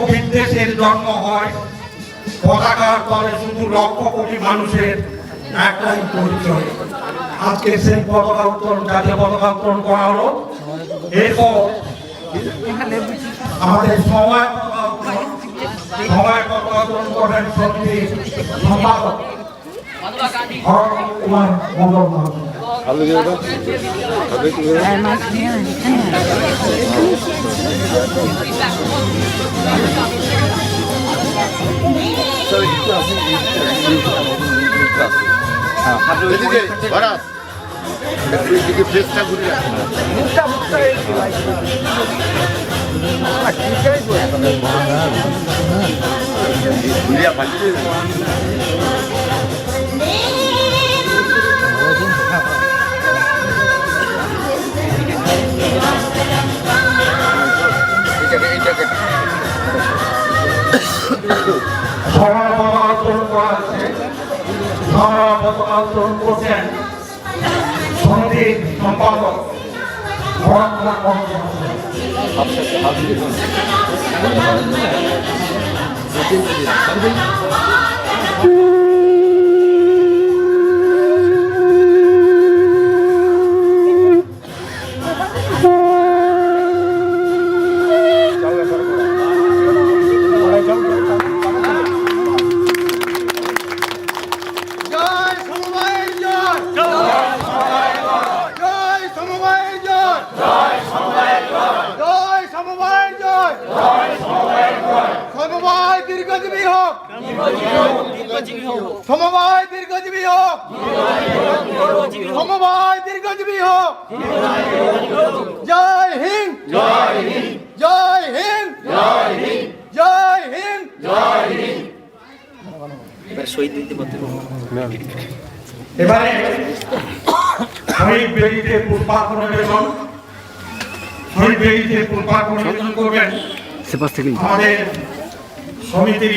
বিদ্বেষের জন্ম হয়, পতাকার তলে শুধু লক্ষ কোটি মানুষের একটাই পরিচয়। আজকে সেই পতাকা উত্তোলন, জাতীয় পতাকা উত্তোলন করা হলো। এরপর আমাদের সময় পতাকা উত্তোলন করবেন সমিতির সম্পাদক কুমার মন্ডল মহাশয়। করছেন সমিতির সম্পাদক সমবায় দীর্ঘজীবী হোক, সমবায় দীর্ঘজীবী হোক। জয় হিন্দ, জয় হিন্দ, জয় হিন্দ, জয় হিন্দ, জয় হিন্দ, জয় হিন্দ। এবারে শহীদ বেদিতে পুষ্পার্পণ নিবেদন, শহীদ বেদিতে পুষ্পার্পণ নিবেদন করবেন আমাদের সমিতির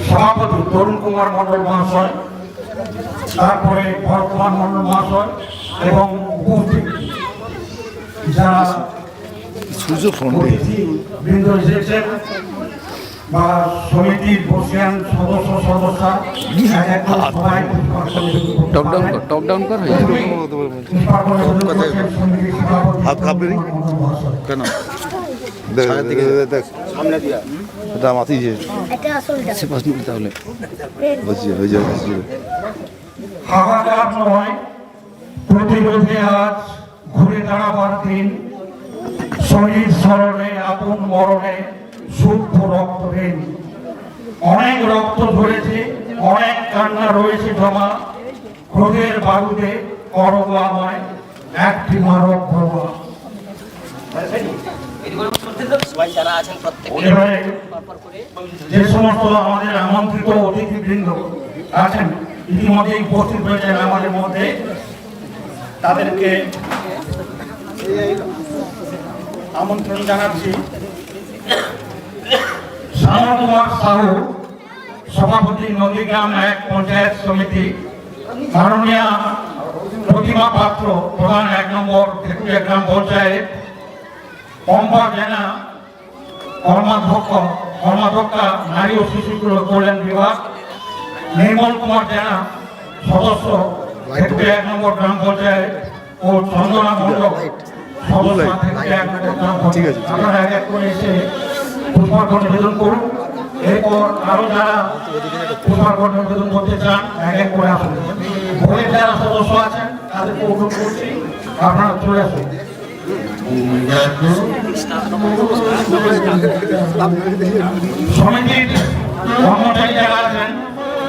সভাপতি তরুণ কুমার মন্ডল মহাশয়, তারপরে ভরত কুমার মন্ডল মহাশয় এবং উপস্থিত যারা বৃন্দ এসেছেন বা সমিতির বসিয়ান সদস্য সদস্যা কেন এটা মাতি যে তাহলে হয়ে যাবে। প্রতিরোধে আজ ঘুরে দাঁড়াবার দিন, শহীদ স্মরণে আপন মরণে শুদ্ধ রক্তহীন। অনেক রক্ত ঝরেছে, অনেক কান্না রয়েছে জমা, ক্রোধের বারুদে করব আমায় একটি মারক ভ্রমা। যে সমস্ত আমাদের আমন্ত্রিত অতিথিবৃন্দ আছেন ইতিমধ্যে উপস্থিত হয়েছেন আমাদের মধ্যে, তাদেরকে আমন্ত্রণ জানাচ্ছি। শ্যামল কুমার সাহু, সভাপতি নন্দীগ্রাম 1 পঞ্চায়েত সমিতি, মাননীয়া প্রতিমা পাত্র, প্রধান 1 নম্বর তেঁতুলিয়া গ্রাম পঞ্চায়েত, পম্পা জেনা কর্মাধ্যক্ষা নারী ও শিশু কল্যাণ বিভাগ, নির্মল কুমার জেনা সদস্য তেঁতুলিয়া 1 নম্বর গ্রাম পঞ্চায়েত ও চন্দনা মন্ডল সদস্য তেঁতুলিয়া 1 নম্বর গ্রাম পঞ্চায়েত। আপনারা এক এক করে এসে পুষ্পার্ঘ্য নিবেদন করুন। এরপর আরো যারা পুষ্পার্ঘ্য নিবেদন করতে চান এক এক করে আসুন। বোর্ডের যারা সদস্য আছেন তাদেরকে অনুরোধ করছি আপনারা চলে আসুন। সমিতির কর্মচারী যারা আছেন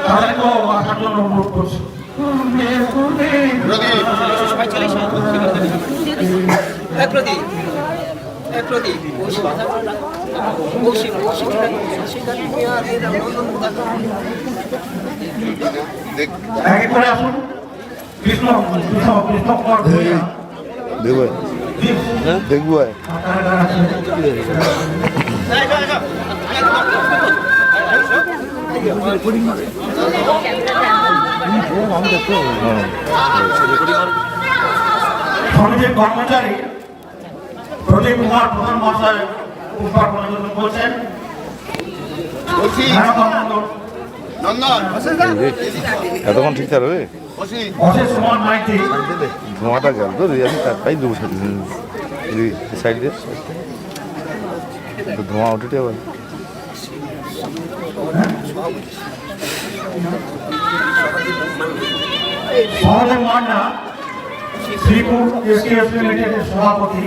তাদেরকেও আসার জন্য অনুরোধ করছি। কৃষ্ণ কুমার দেখবো সমিতির কর্মচারী প্রদীপ কুমার প্রধান মহাশয় পুষ্পার্পণ করছেন। ধারকর মণ্ডল, এতক্ষণ ঠিক থাকবে অশেষ কুমার মাইতি, ধোঁয়াটা গেল তো আমি তাই দেবো সাইড দিয়ে ধোঁয়া উঠে আবার সহদেব মান্না, শ্রীপুর এসটিএস লিমিটেডের সভাপতি,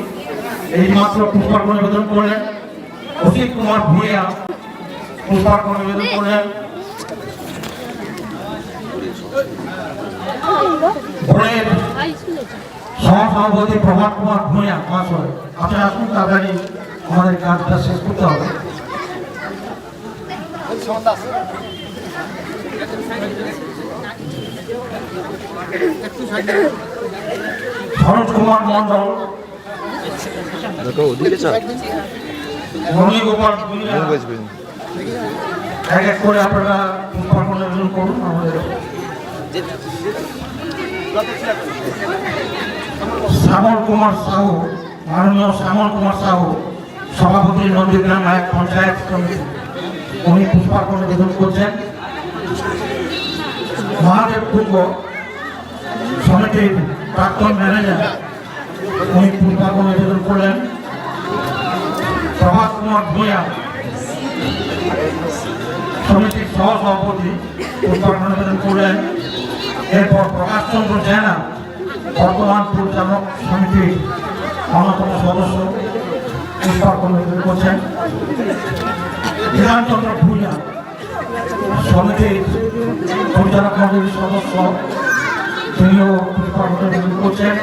এইমাত্র পুষ্পার্ঘ নিবেদন করলেন। অসিত কুমার ভূঁইয়া পুষ্পার্ঘ নিবেদন করলেন। বোর্ডের সহসভাপতি প্রভাত কুমার ভূঁইয়া মহাশয়, আপনি আসুন, তাড়াতাড়ি আমাদের কাজটা শেষ করতে হবে। সরোজ কুমার মন্ডল, রনি গোপাল ভূঁইয়া, এক এক করে আপনারা পুষ্পার্ঘ নিবেদন করুন। আমাদের শ্যামল কুমার সাহু, মাননীয় শ্যামল কুমার সাহু, সভাপতি নন্দীগ্রাম এক পঞ্চায়েত সমিতি, উনি পুষ্পার্ঘ নিবেদন করছেন। মহাদেব কুম্ভ সমিতির প্রাক্তন ম্যানেজার, উনি পুষ্পার্ঘ নিবেদন করলেন। প্রভাত কুমার ভূঁইয়া সমিতির সহসভাপতি, পুষ্পার্ঘ নিবেদন করলেন। এরপর প্রকাশচন্দ্র জেনা, বর্তমান পরিচালক সমিতির অন্যতম সদস্য, পুষ্পার্ঘ নিবেদন করছেন। বিধানচন্দ্র ভূঁইয়া সমিতির পরিচালক মন্ডলীর সদস্য, তিনিও পুষ্পার্ঘ নিবেদন করছেন।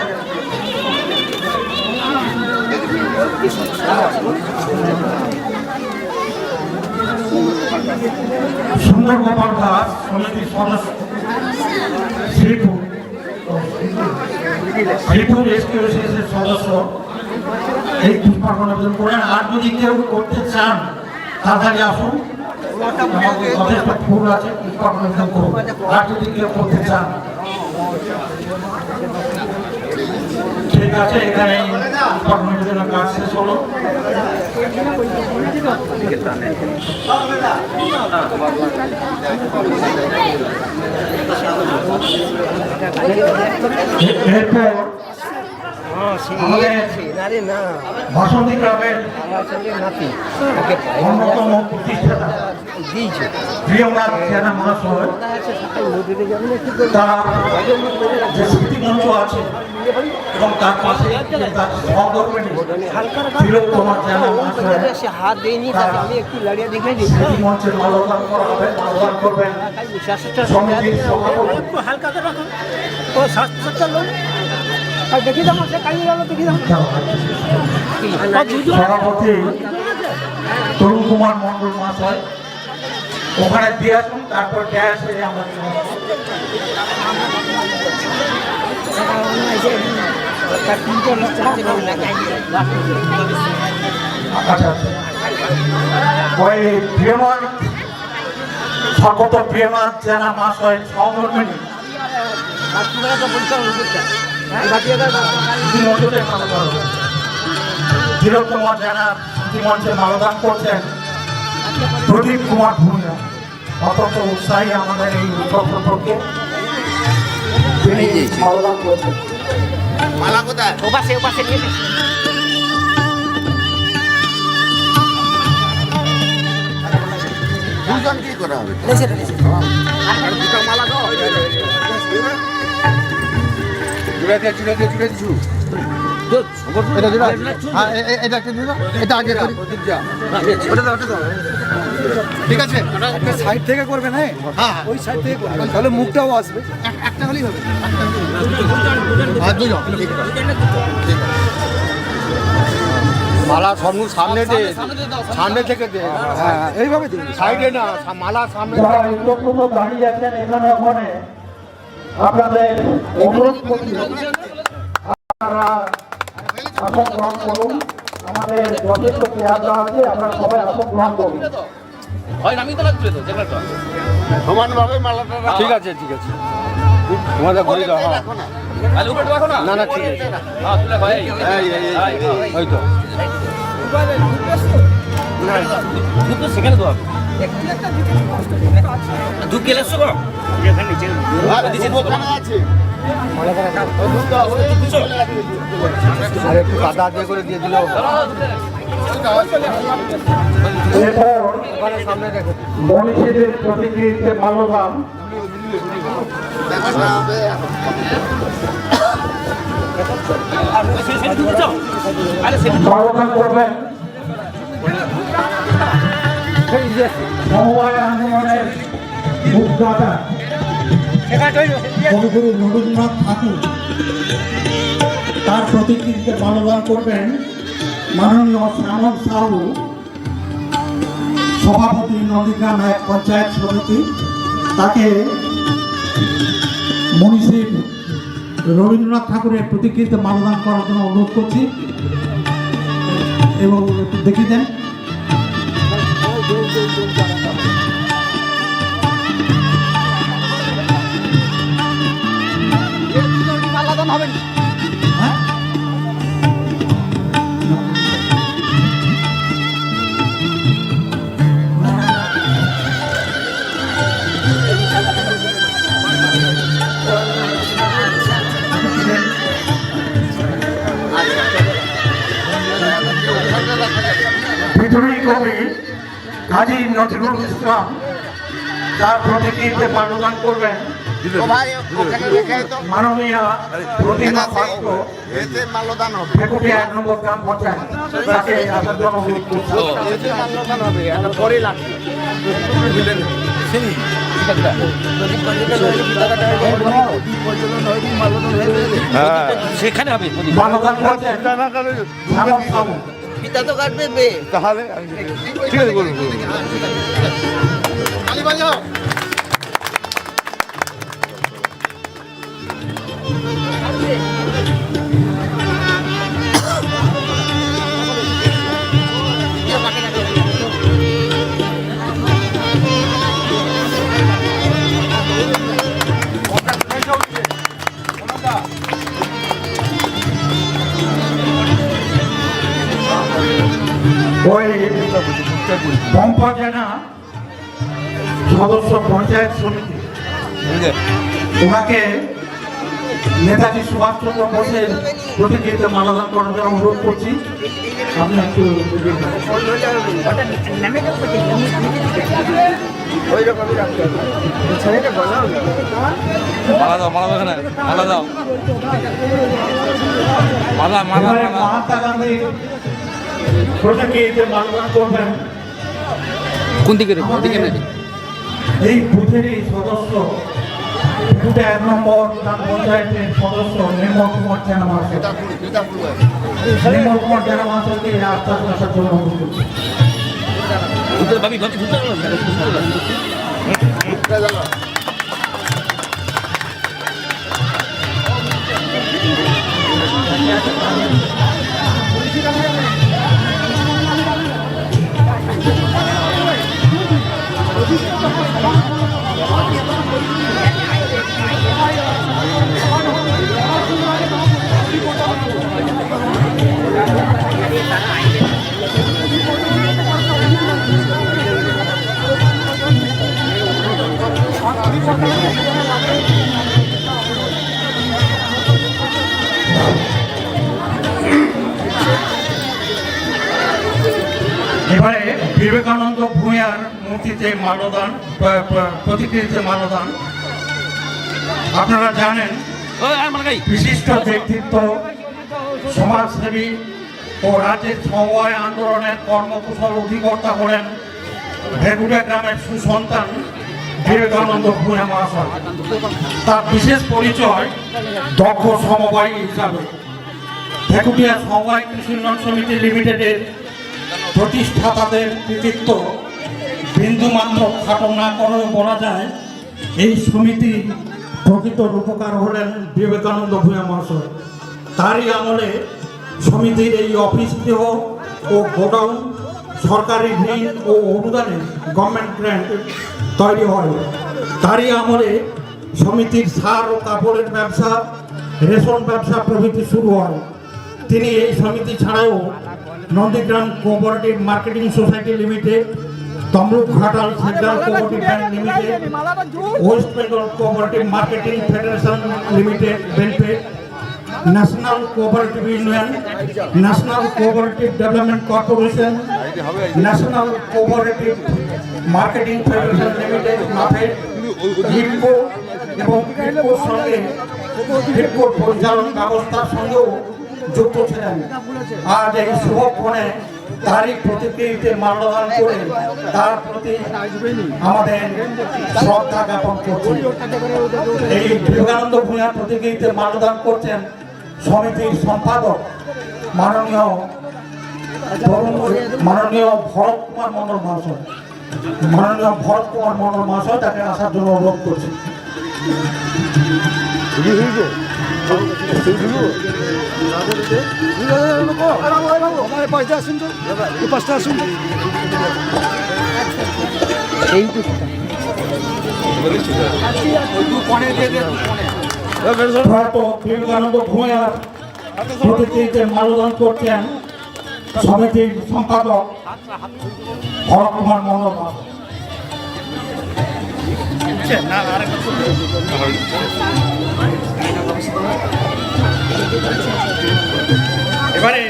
সুন্দর গোপাল দাস সমিতির সদস্য, শ্রীপুর এসটিএসের সদস্য, এই পুষ্পার্ঘ নিবেদন করেন। আর যদি কেউ করতে চান তাড়াতাড়ি আসুন, যথেষ্ট ফুল আছে, পুষ্পার্ঘ নিবেদন করুন। আর যদি কেউ করতে চান, ঠিক আছে, এখানে পুষ্পার্ঘ নিবেদনের কাজ শেষ হলো। এরপর আমাদের বাসন্তী গ্রামের অন্যতম প্রতিষ্ঠাতা প্রিয়নাথ জেনা মহাশয়, তার যে স্মৃতিমঞ্চ আছে এবং তার পাশে তার সহকর্মী তিলোত্তমা জেনা মহাশয়, স্মৃতিমঞ্চের মাল্যদান করা হবে। মাল্যদান করবেন সমিতির সভাপতি তরুণ কুমার মন্ডল মহাশয়, ওখানে দিয়ে আসুন, তারপর গ্যাস আমরা ওই প্রিয়নাথ স্বাগত প্রিয়নাথ জেনা মহাশয় সহকর্মী তিলোত্তমা জেনা মঞ্চে মাল্যদান করছেন। প্রদীপ কুমার ভূঁইয়া অত্যন্ত উৎসাহী আমাদের এই উৎসব সম্পর্কে, তিনি মাল্যদান করছেন। মালা কোথায়? ওপাশে ওপাশে নিয়ে গেছে। দুজন কি করা হবে? মালা দাও। জুড়ে দিছু। এটা একটা দিও, এটা আগে করি। ওটা দাও, ওটা দাও। ঠিক আছে, একটা সাইড থেকে করবেন। হ্যাঁ, ওই সাইড থেকে করবেন, তাহলে মুখটাও আসবে। একটা হলেই হবে। আর দুজন। মালা সামনে দে, সামনে থেকে দে। হ্যাঁ, এইভাবে দিন, সাইডে না, মালা সামনে। দাঁড়িয়ে আছেন এখানে, ওখানে আপনাদের অনুরোধ করছি আপনারা আসন গ্রহণ করুন। আমাদের যথেষ্ট চেয়ার দেওয়া আছে, আপনারা সবাই আসন গ্রহণ করুন। সমানভাবে মালাটা। ঠিক আছে, ঠিক আছে, তোমাদের ঘুরে যাও। না না, ঠিক আছে, ওই তো সেখানে তো আর একটু কাদা দিয়ে করে দিয়ে দিল এরপর মনীষীদের প্রতিকৃতিতে মাল্যদান মাল্যদান করবেন সমবায় আন্দোলনের মুখদাতা কবিগুরু রবীন্দ্রনাথ ঠাকুর, তার প্রতিকৃতিতে মাল্যদান করবেন মাননীয় শ্যামল সাহু, সভাপতি নন্দীগ্রাম এক পঞ্চায়েত সমিতি। তাকে মনীষী রবীন্দ্রনাথ ঠাকুরের প্রতিকৃতিতে মাল্যদান করার জন্য অনুরোধ করছি এবং একটু দেখিয়ে দেন। হ্যাঁ? বিদ্রোহী কবি কাজী নজরুল ইসলাম তার প্রতিকৃতিতে মাল্যদান করবেন মাননীয় প্রতিমা পাত্র, ভেকুটিয়া 1 নম্বর গ্রাম পঞ্চায়েত। তাকে আসার জন্য অনুরোধ করছি। সেখানে হবে মাল্যদান করছেন শ্যামল সাহু। পিতা তো কাটবে তাহলে ঠিক আছে বলুন। ওই পম্পা জেনা সদস্য পঞ্চায়েত সমিতি, ওনাকে নেতাজি সুভাষচন্দ্র বোসের প্রতিকৃতিতে মাল্যদান করার জন্য অনুরোধ করছি। আপনি একটু মহাত্মা গান্ধী প্রতিকৃতিতে মাল্যদান করবেন কোন দিকে এই বুথেরই সদস্য, 1 নম্বর গ্রাম পঞ্চায়েতের সদস্য নির্মল কুমার জেনা মহাশয়। নির্মল কুমার জেনা মহাশয়কে আস্থার আসার জন্য অনুরোধ করছি। এবারে বিবেকানন্দ ভূঁইয়ার মূর্তিতে মাল্যদান, প্রতিকৃতিতে মাল্যদান। আপনারা জানেন বিশিষ্ট ব্যক্তিত্ব, সমাজসেবী ও রাজ্যের সমবায় আন্দোলনের কর্মকুশল অধিকর্তা হলেন ভেকুটিয়া গ্রামের সুসন্তান বিবেকানন্দ ভূঁইয়া মহাশয়। তার বিশেষ পরিচয় দক্ষ সমবায়ী হিসাবে। ভেকুটিয়া সমবায় কৃষি উন্নয়ন সমিতি লিমিটেডের প্রতিষ্ঠাতাদের কৃতিত্ব বিন্দুমাত্র খাটো না করেও বলা যায় এই সমিতি প্রকৃত রূপকার হলেন বিবেকানন্দ ভূঁইয়া মহাশয়। তারই আমলে সমিতির এই অফিস গৃহ ও গোডাউন সরকারি ঋণ ও অনুদানে গভর্নমেন্ট গ্র্যান্ট তৈরি হয়। তারই আমলে সমিতির সার ও কাপড়ের ব্যবসা, রেশন ব্যবসা প্রভৃতি শুরু হয়। তিনি এই সমিতি ছাড়াও Nandigram cooperative marketing society limited, Tamluk Ghatal central cooperative bank limited, west Bengal cooperative marketing federation limited বেলপে, national cooperative union, national cooperative development corporation, national cooperative marketing federation limited NAFED, হিডকো এবং হিডকোর সঙ্গে হিডকোর পরিচালন ব্যবস্থার সঙ্গেও যুক্ত ছিলেন। আজ এই শুভক্ষণে তারই প্রতিকৃতিতে মাল্যদান করে তার প্রতি আমাদের শ্রদ্ধা জ্ঞাপন করছি। এই বিবেকানন্দ ভূঁইয়ার প্রতিকৃতিতে মাল্যদান করছেন সমিতির সম্পাদক মাননীয় ভরত কুমার মণ্ডল মহাশয়। মাননীয় ভরত কুমার মণ্ডল মহাশয় তাকে আসার জন্য অনুরোধ করছি। বিবেকানন্দ ভূঁইয়ার প্রতিকৃতিতে মাল্যদান করছেন সমিতির সম্পাদক ভরত কুমার মণ্ডল মহাশয়। এবারে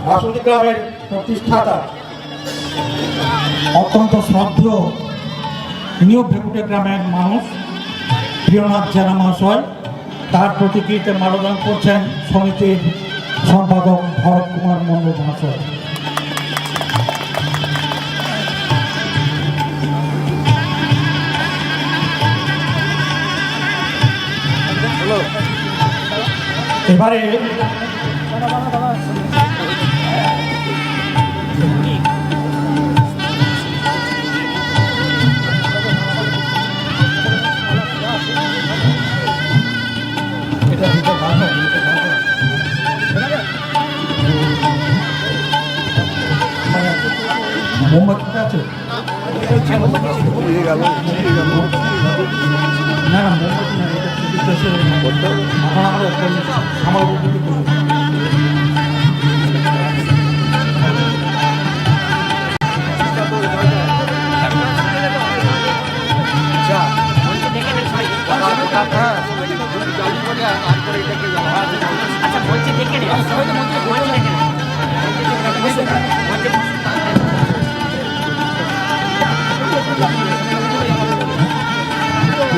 বাসন্তী ক্লাবের প্রতিষ্ঠাতা অত্যন্ত শ্রদ্ধেয় নিউ ভেকুটে গ্রামের মানুষ প্রিয়নাথ জেনা মহাশয়, তার প্রতিকৃতিতে মাল্যদান করছেন সমিতির সম্পাদক ভরত কুমার মণ্ডল মহাশয়। এবারে মোমবাতিটা আছে না না মোমবাতি না, এটা আমার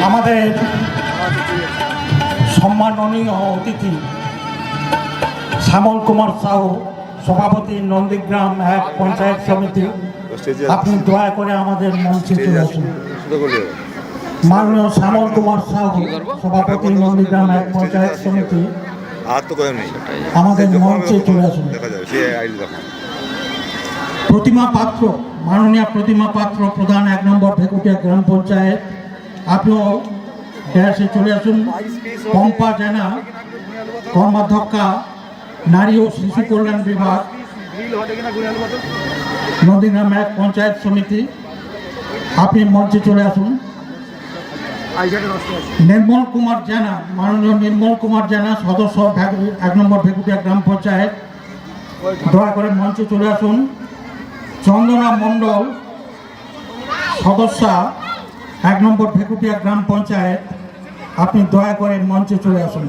আমাদের সম্মাননীয় অতিথি শ্যামল কুমার সাহু, সভাপতি নন্দীগ্রাম 1 পঞ্চায়েত সমিতি, আপনি দয়া করে আমাদের মঞ্চে চলে আসুন। মাননীয় শ্যামল কুমার সাহু, সভাপতি নন্দীগ্রাম 1 পঞ্চায়েত সমিতি, আমাদের মঞ্চে চলে আসুন। প্রতিমা পাত্র, মাননীয় প্রতিমা পাত্র, প্রধান 1 নম্বর ভেকুটিয়া গ্রাম পঞ্চায়েত, আপনিও ড্যাশে চলে আসুন। পম্পা জেনা, কর্মাধ্যক্ষা নারী ও শিশু কল্যাণ বিভাগ, নদীগ্রাম 1 পঞ্চায়েত সমিতি, আপনি মঞ্চে চলে আসুন। নির্মল কুমার জেনা, মাননীয় নির্মল কুমার জেনা, সদস্য 1 নম্বর ভেকুটিয়া গ্রাম পঞ্চায়েত, দয়া করে মঞ্চে চলে আসুন। চন্দনা মণ্ডল, সদস্যা 1 নম্বর ভেকুটিয়া গ্রাম পঞ্চায়েত, আপনি দয়া করে মঞ্চে চলে আসুন।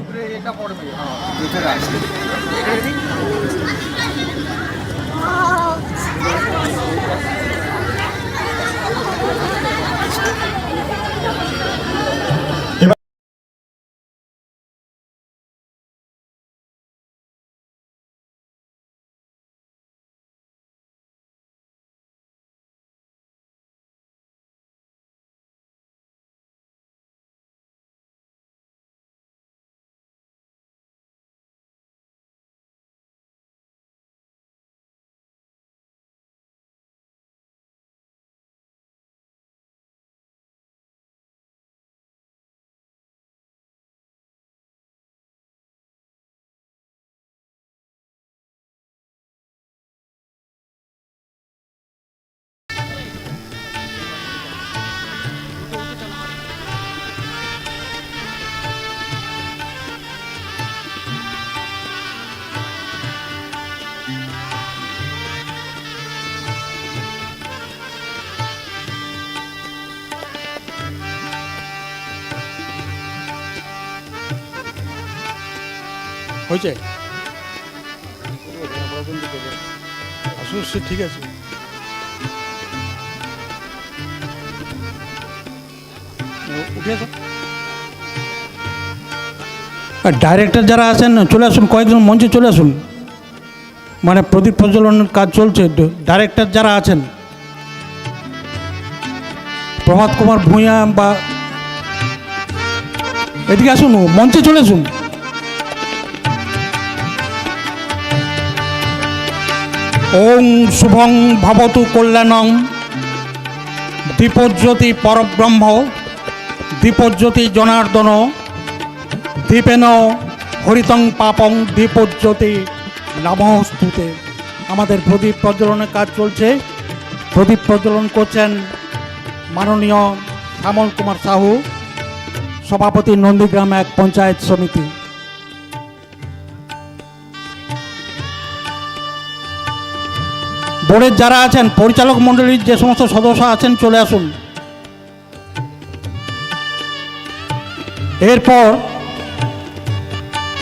হয়েছে আসলে সে ঠিক আছে। উঠে আসো। আর ডাইরেক্টর যারা আছেন চলে আসুন, কয়েকজন মঞ্চে চলে আসুন। মানে প্রদীপ প্রজ্বলনের কাজ চলছে, ডাইরেক্টর যারা আছেন প্রভাত কুমার ভূঁইয়া বা এদিকে আসুন, মঞ্চে চলে আসুন। ওং শুভং ভবতু কল্যাণং দীপজ্যোতি পরব্রহ্ম দীপজ্যোতি জনার্দন দীপেন হরিতং পাপং দীপজ্যোতি নমস্তুতে। আমাদের প্রদীপ প্রজ্বলনের কাজ চলছে। প্রদীপ প্রজ্বলন করছেন মাননীয় শ্যামল কুমার সাহু, সভাপতি নন্দীগ্রাম 1 পঞ্চায়েত সমিতি। বোর্ডের যারা আছেন, পরিচালক মণ্ডলীর যে সমস্ত সদস্য আছেন চলে আসুন। এরপর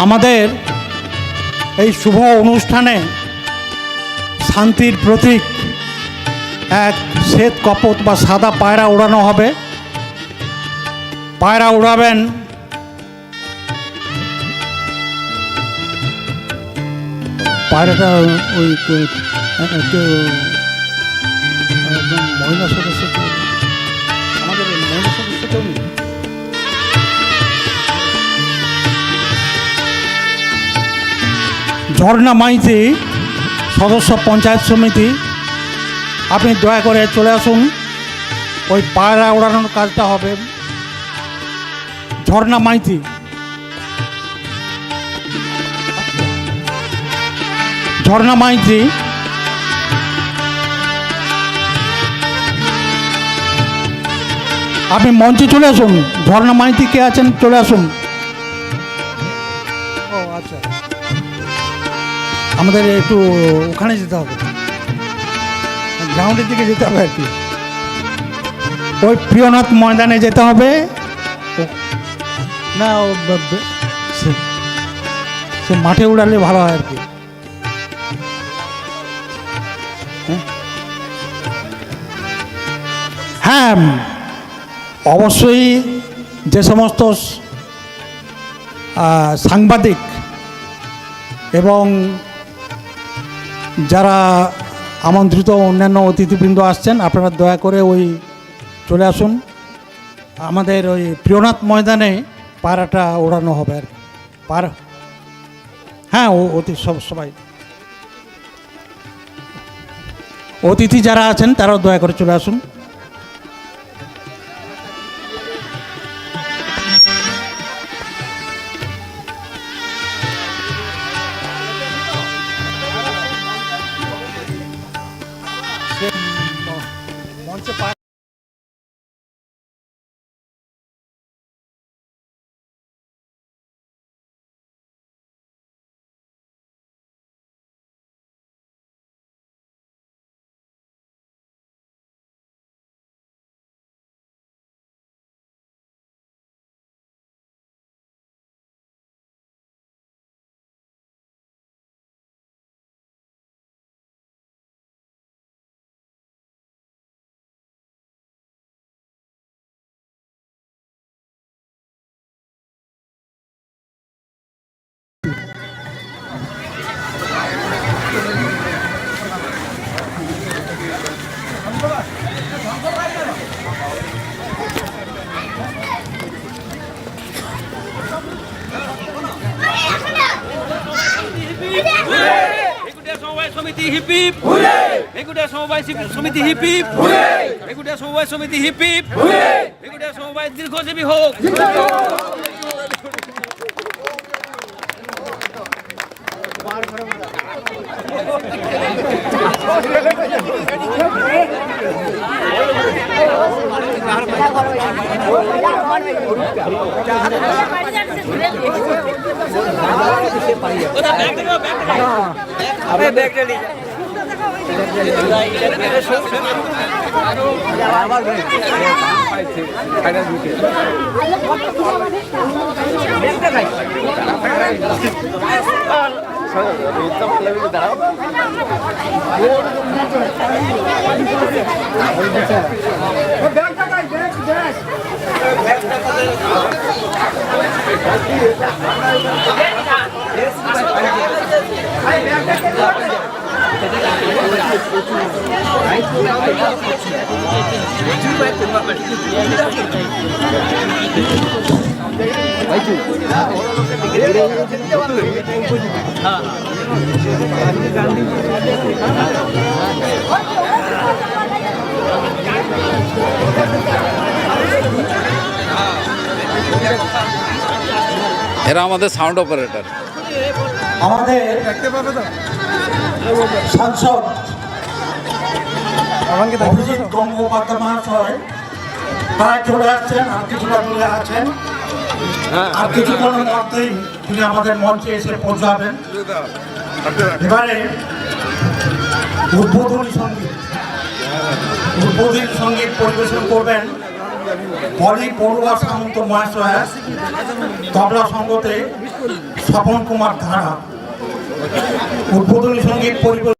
আমাদের এই শুভ অনুষ্ঠানে শান্তির প্রতীক এক শ্বেত কপোত বা সাদা পায়রা উড়ানো হবে। পায়রা উড়াবেন পায়রাটা ওই একদম মহিলা সদস্য, আমাদের মহিলা সদস্য তো ঝর্ণা মাইতি, সদস্য পঞ্চায়েত সমিতি। আপনি দয়া করে চলে আসুন, ওই পায়রা ওড়ানোর কাজটা হবে। ঝর্ণা মাইতি, ঝর্ণা মাইতি। আপনি মঞ্চে চলে আসুন। ঝর্ণা মাইতি কে আছেন চলে আসুন। ও আচ্ছা, আমাদের একটু ওখানে যেতে হবে, গ্রাউন্ডের দিকে যেতে হবে আর কি। ওই প্রিয়নাথ ময়দানে যেতে হবে না, সে মাঠে উড়ালে ভালো হয় আর কি। হ্যাঁ, অবশ্যই যে সমস্ত সাংবাদিক এবং যারা আমন্ত্রিত অন্যান্য অতিথিবৃন্দ আসছেন, আপনারা দয়া করে ওই চলে আসুন। আমাদের ওই প্রিয়নাথ ময়দানে পায়রাটা ওড়ানো হবে আর পায়রা। হ্যাঁ, সবাই অতিথি যারা আছেন তারাও দয়া করে চলে আসুন। মঞ্চে সমিতি হিপ হিপ, এগুড়িয়া সমবায় সমিতি হিপ হিপ, এগুড়িয়া সমবায় সমিতি হিপ হিপ, এগুড়িয়া সমবায় দীর্ঘজীবী হোক। আবার এরা আমাদের সাউন্ড অপারেটর। আমাদের সাংসদ অভিজিৎ গঙ্গোপাধ্যায় মহাশয় প্রায় চলে আসছেন, আর কিছুটা দূরে আছেন। আর কিছুক্ষণের মধ্যেই তিনি আমাদের মঞ্চে এসে পৌঁছাবেন। এবারে উদ্বোধনী সঙ্গীত পরিবেশন করবেন পলি পড়ুয়া সামন্ত মহাশয়, তবলা সঙ্গতে স্বপন কুমার ধারা। উদ্বোধনী সঙ্গীত পরিবেশন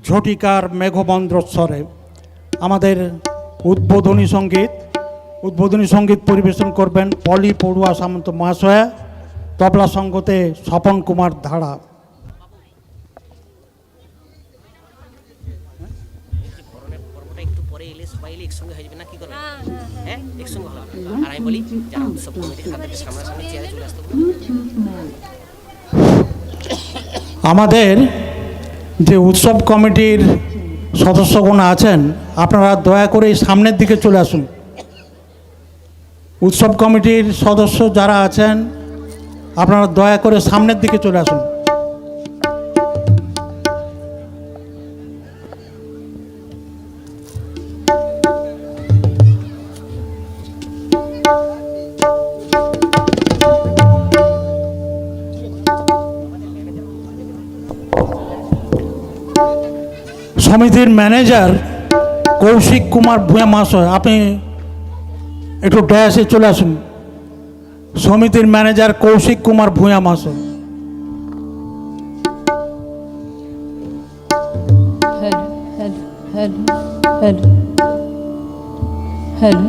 ঝটিকার মেঘমন্দ্রস্বরে আমাদের উদ্বোধনী সঙ্গীত পরিবেশন করবেন পলি পড়ুয়া সামন্ত মহাশয়া, তবলা সঙ্গতে স্বপন কুমার ধারা। একটু পরে এলে সবাই এলে একসঙ্গে হয়ে যাবে না, কি করবে? হ্যাঁ, একসঙ্গে হবে। আর আমি বলি যারা উৎসব কমিটির তাদেরকে সামনাসামনি চেয়ারে চলে আসতে হবে। আমাদের যে উৎসব কমিটির সদস্যগণ আছেন, আপনারা দয়া করে এই সামনের দিকে চলে আসুন। উৎসব কমিটির সদস্য যারা আছেন, আপনারা দয়া করে সামনের দিকে চলে আসুন। সমিতির ম্যানেজার কৌশিক কুমার ভূঁয়া মহাশয়, আপনি একটু ডয়াসে চলে আসুন। সমিতির ম্যানেজার কৌশিক কুমার ভূঁয়া মহাশয়। হ্যালো,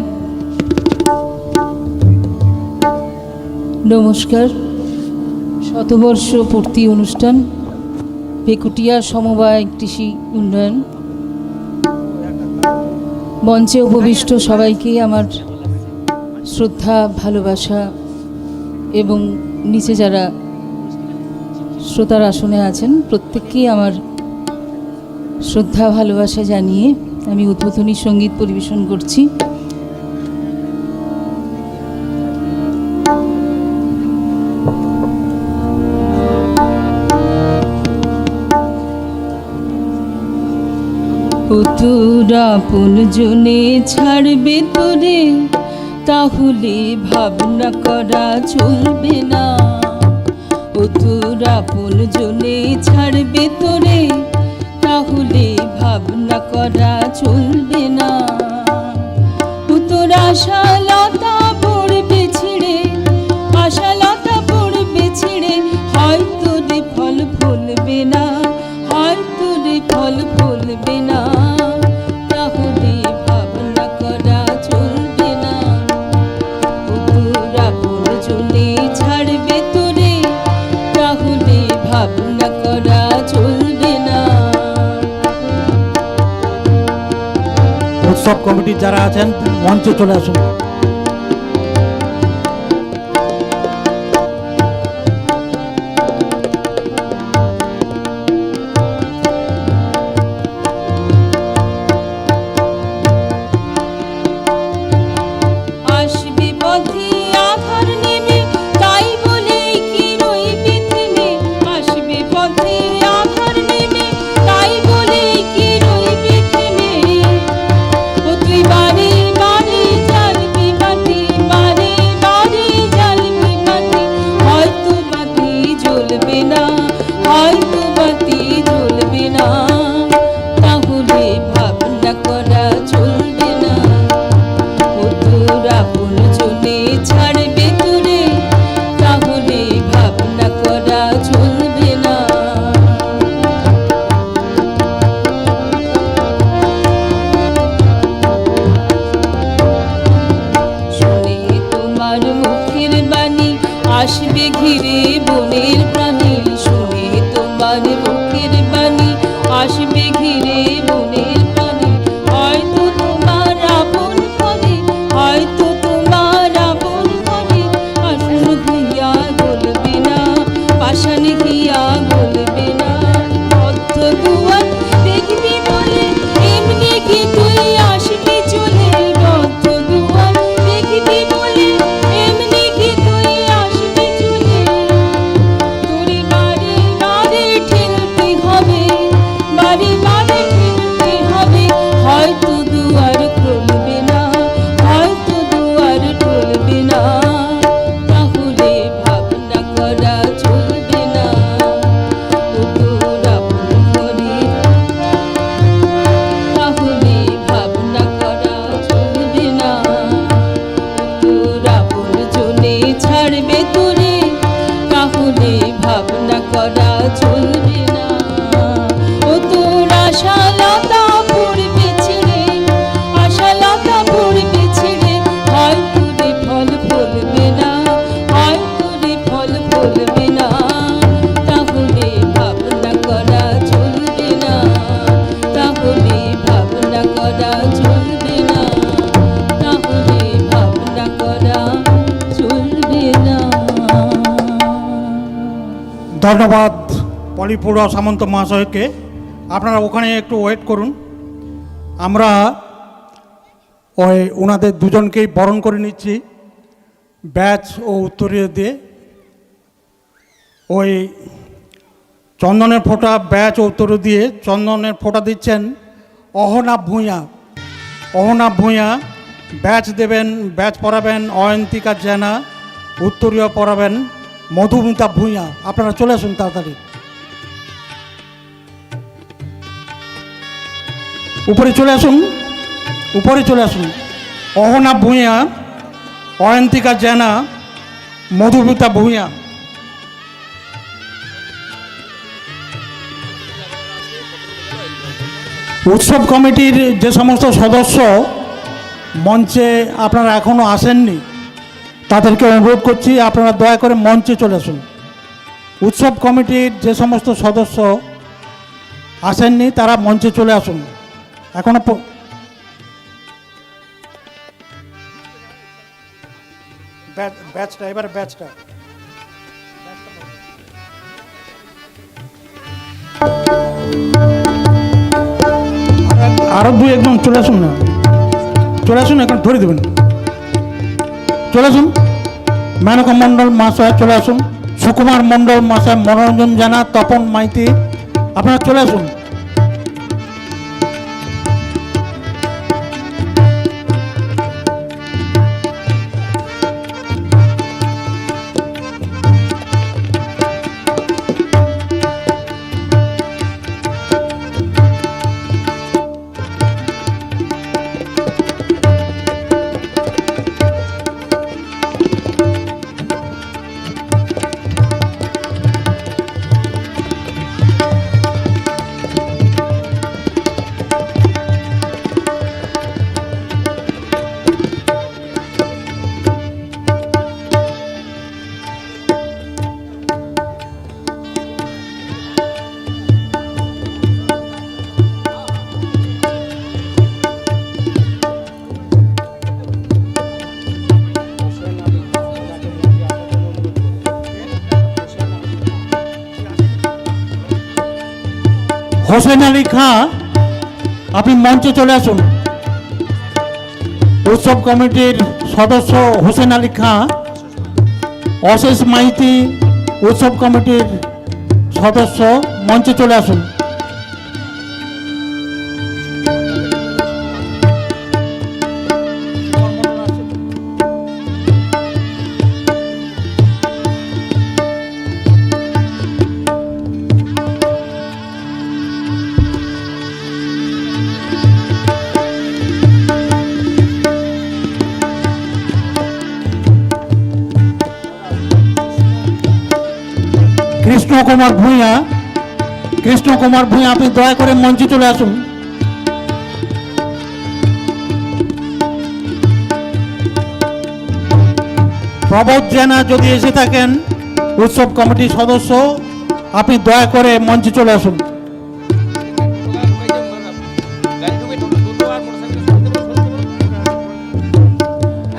নমস্কার। শতবর্ষ পূর্তি অনুষ্ঠান ভেকুটিয়া সমবায় কৃষি উন্নয়ন মঞ্চে উপবিষ্ট সবাইকে আমার শ্রদ্ধা, ভালোবাসা এবং নিচে যারা শ্রোতার আসনে আছেন প্রত্যেককেই আমার শ্রদ্ধা, ভালোবাসা জানিয়ে আমি উদ্বোধনী সঙ্গীত পরিবেশন করছি। তোরা পুনজনে ছাড়বে তোরে, তাহলে ভাবনা করা চলবে না। ও তোরা পুনজনে ছাড়বে তোরে, তাহলে ভাবনা করা চলবে না। ও তোর আশালতা পড়বে ছিঁড়ে, আশালতা পড়বে ছিঁড়ে, হয়তো রে ফল ফলবে না, হয়তো রে ফল ফলবে না। তাহলে ভাবনা করা চলবে না। ও তোরা পুনজনে ছাড়বে তোরে, তাহলে ভাবনা করা চলবে না। উৎসব কমিটির যারা আছেন মঞ্চে চলে আসুন। করা চলবে না, তাহলে ভাবনা করা চলবে না। ধন্যবাদ পলিপুরা সামন্ত মহাশয়কে। আপনারা ওখানে একটু ওয়েট করুন, আমরা ওই ওনাদের দুজনকেই বরণ করে নিচ্ছি ব্যাচ ও উত্তরীয় দিয়ে। ওই চন্দনের ফোঁটা ব্যাচ ও উত্তরীয় দিয়ে চন্দনের ফোঁটা দিচ্ছেন অহনাব ভূঁইয়া। অহনাব ভূঁইয়া ব্যাচ দেবেন, ব্যাচ পরাবেন অয়ন্তিকা জেনা, উত্তরীয় পরাবেন মধুমিতা ভূঁইয়া। আপনারা চলে আসুন তাড়াতাড়ি, উপরে চলে আসুন, উপরে চলে আসুন। অহনাব ভূঁইয়া, অয়ন্তিকা জেনা, মধুমিতা ভূঁইয়া। উৎসব কমিটির যে সমস্ত সদস্য মঞ্চে আপনারা এখনও আসেননি, তাদেরকে অনুরোধ করছি আপনারা দয়া করে মঞ্চে চলে আসুন। উৎসব কমিটির যে সমস্ত সদস্য আসেননি তারা মঞ্চে চলে আসুন। এখনো ব্যাচটা, এবার ব্যাচটা আরো দুই একদম চলে আসুন না, চলে আসুন, এখন ধরে দেবেন। চলে আসুন, মেনকা মণ্ডল মহাশয় চলে আসুন, সুকুমার মণ্ডল মহাশয়, মনোরঞ্জন জানা, তপন মাইতি, আপনারা চলে আসুন। হোসেন আলী খাঁ, আপনি মঞ্চে চলে আসুন। উৎসব কমিটির সদস্য হোসেন আলী খাঁ, অশেষ মাইতি উৎসব কমিটির সদস্য মঞ্চে চলে আসুন। কৃষ্ণকুমার ভূঁইয়া, কৃষ্ণকুমার ভূঁইয়া আপনি দয়া করে মঞ্চে চলে আসুন। প্রবোধ জেনা যদি এসে থাকেন উৎসব কমিটির সদস্য, আপনি দয়া করে মঞ্চে চলে আসুন।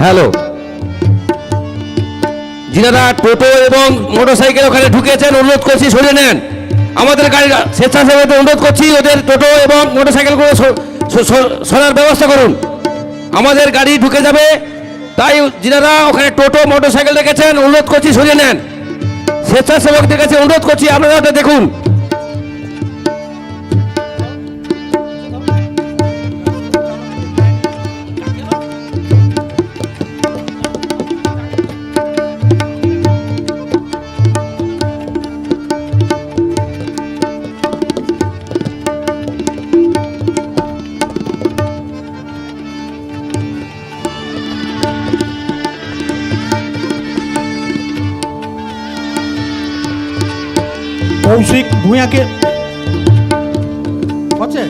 হ্যালো, যিনারা টোটো এবং মোটরসাইকেল ওখানে ঢুকেছেন অনুরোধ করছি সরিয়ে নেন। আমাদের গাড়ি স্বেচ্ছাসেবীদের অনুরোধ করছি ওদের টোটো এবং মোটরসাইকেলগুলো সরার ব্যবস্থা করুন, আমাদের গাড়ি ঢুকে যাবে। তাই যিনারা ওখানে টোটো মোটরসাইকেল রেখেছেন অনুরোধ করছি সরিয়ে নেন। স্বেচ্ছাসেবকদের কাছে অনুরোধ করছি আপনারা ওটা দেখুন। কৌশিক ভূঁইয়াকে হচ্ছে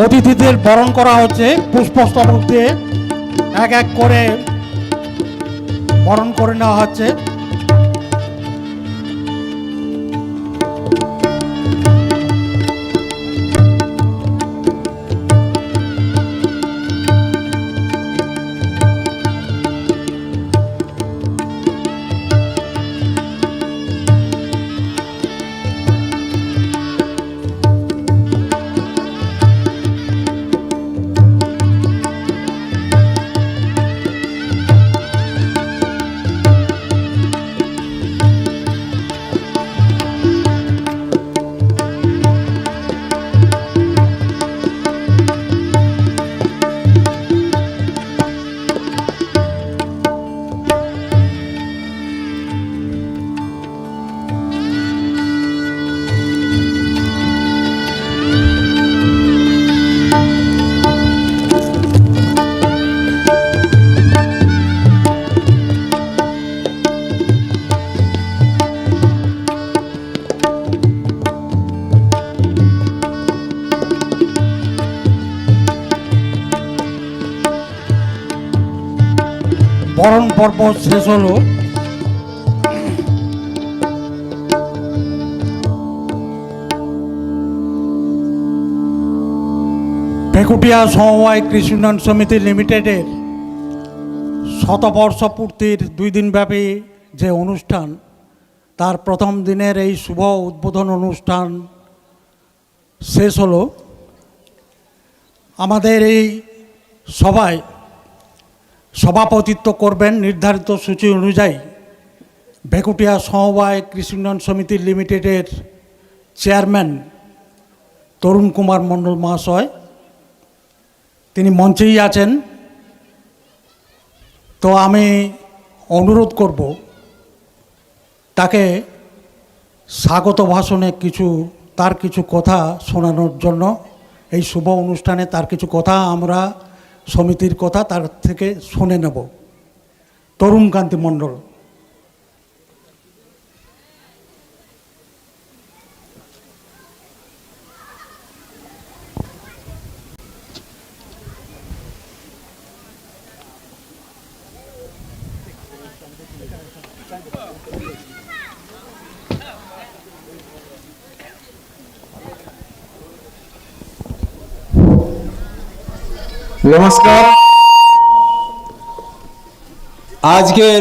অতিথিদের বরণ করা হচ্ছে পুষ্পস্তবক দিয়ে, এক এক করে বরণ করে নেওয়া হচ্ছে। বরণ পর্ব শেষ হলো। ভেকুটিয়া সমবায় কৃষি উন্নয়ন সমিতি লিমিটেডের শতবর্ষ পূর্তির 2 দিনব্যাপী যে অনুষ্ঠান, তার প্রথম দিনের এই শুভ উদ্বোধন অনুষ্ঠান শেষ হলো। আমাদের এই সভায় সভাপতিত্ব করবেন নির্ধারিত সূচি অনুযায়ী ভেকুটিয়া সমবায় কৃষি উন্নয়ন সমিতি লিমিটেডের চেয়ারম্যান তরুণ কুমার মণ্ডল মহাশয়। তিনি মঞ্চেই আছেন। তো আমি অনুরোধ করব তাকে স্বাগত ভাষণে তার কিছু কথা শোনানোর জন্য। এই শুভ অনুষ্ঠানে তার কিছু কথা, আমরা সমিতির কথা তার থেকে শুনে নেব। তরুণ কান্তি মণ্ডল। নমস্কার। আজকের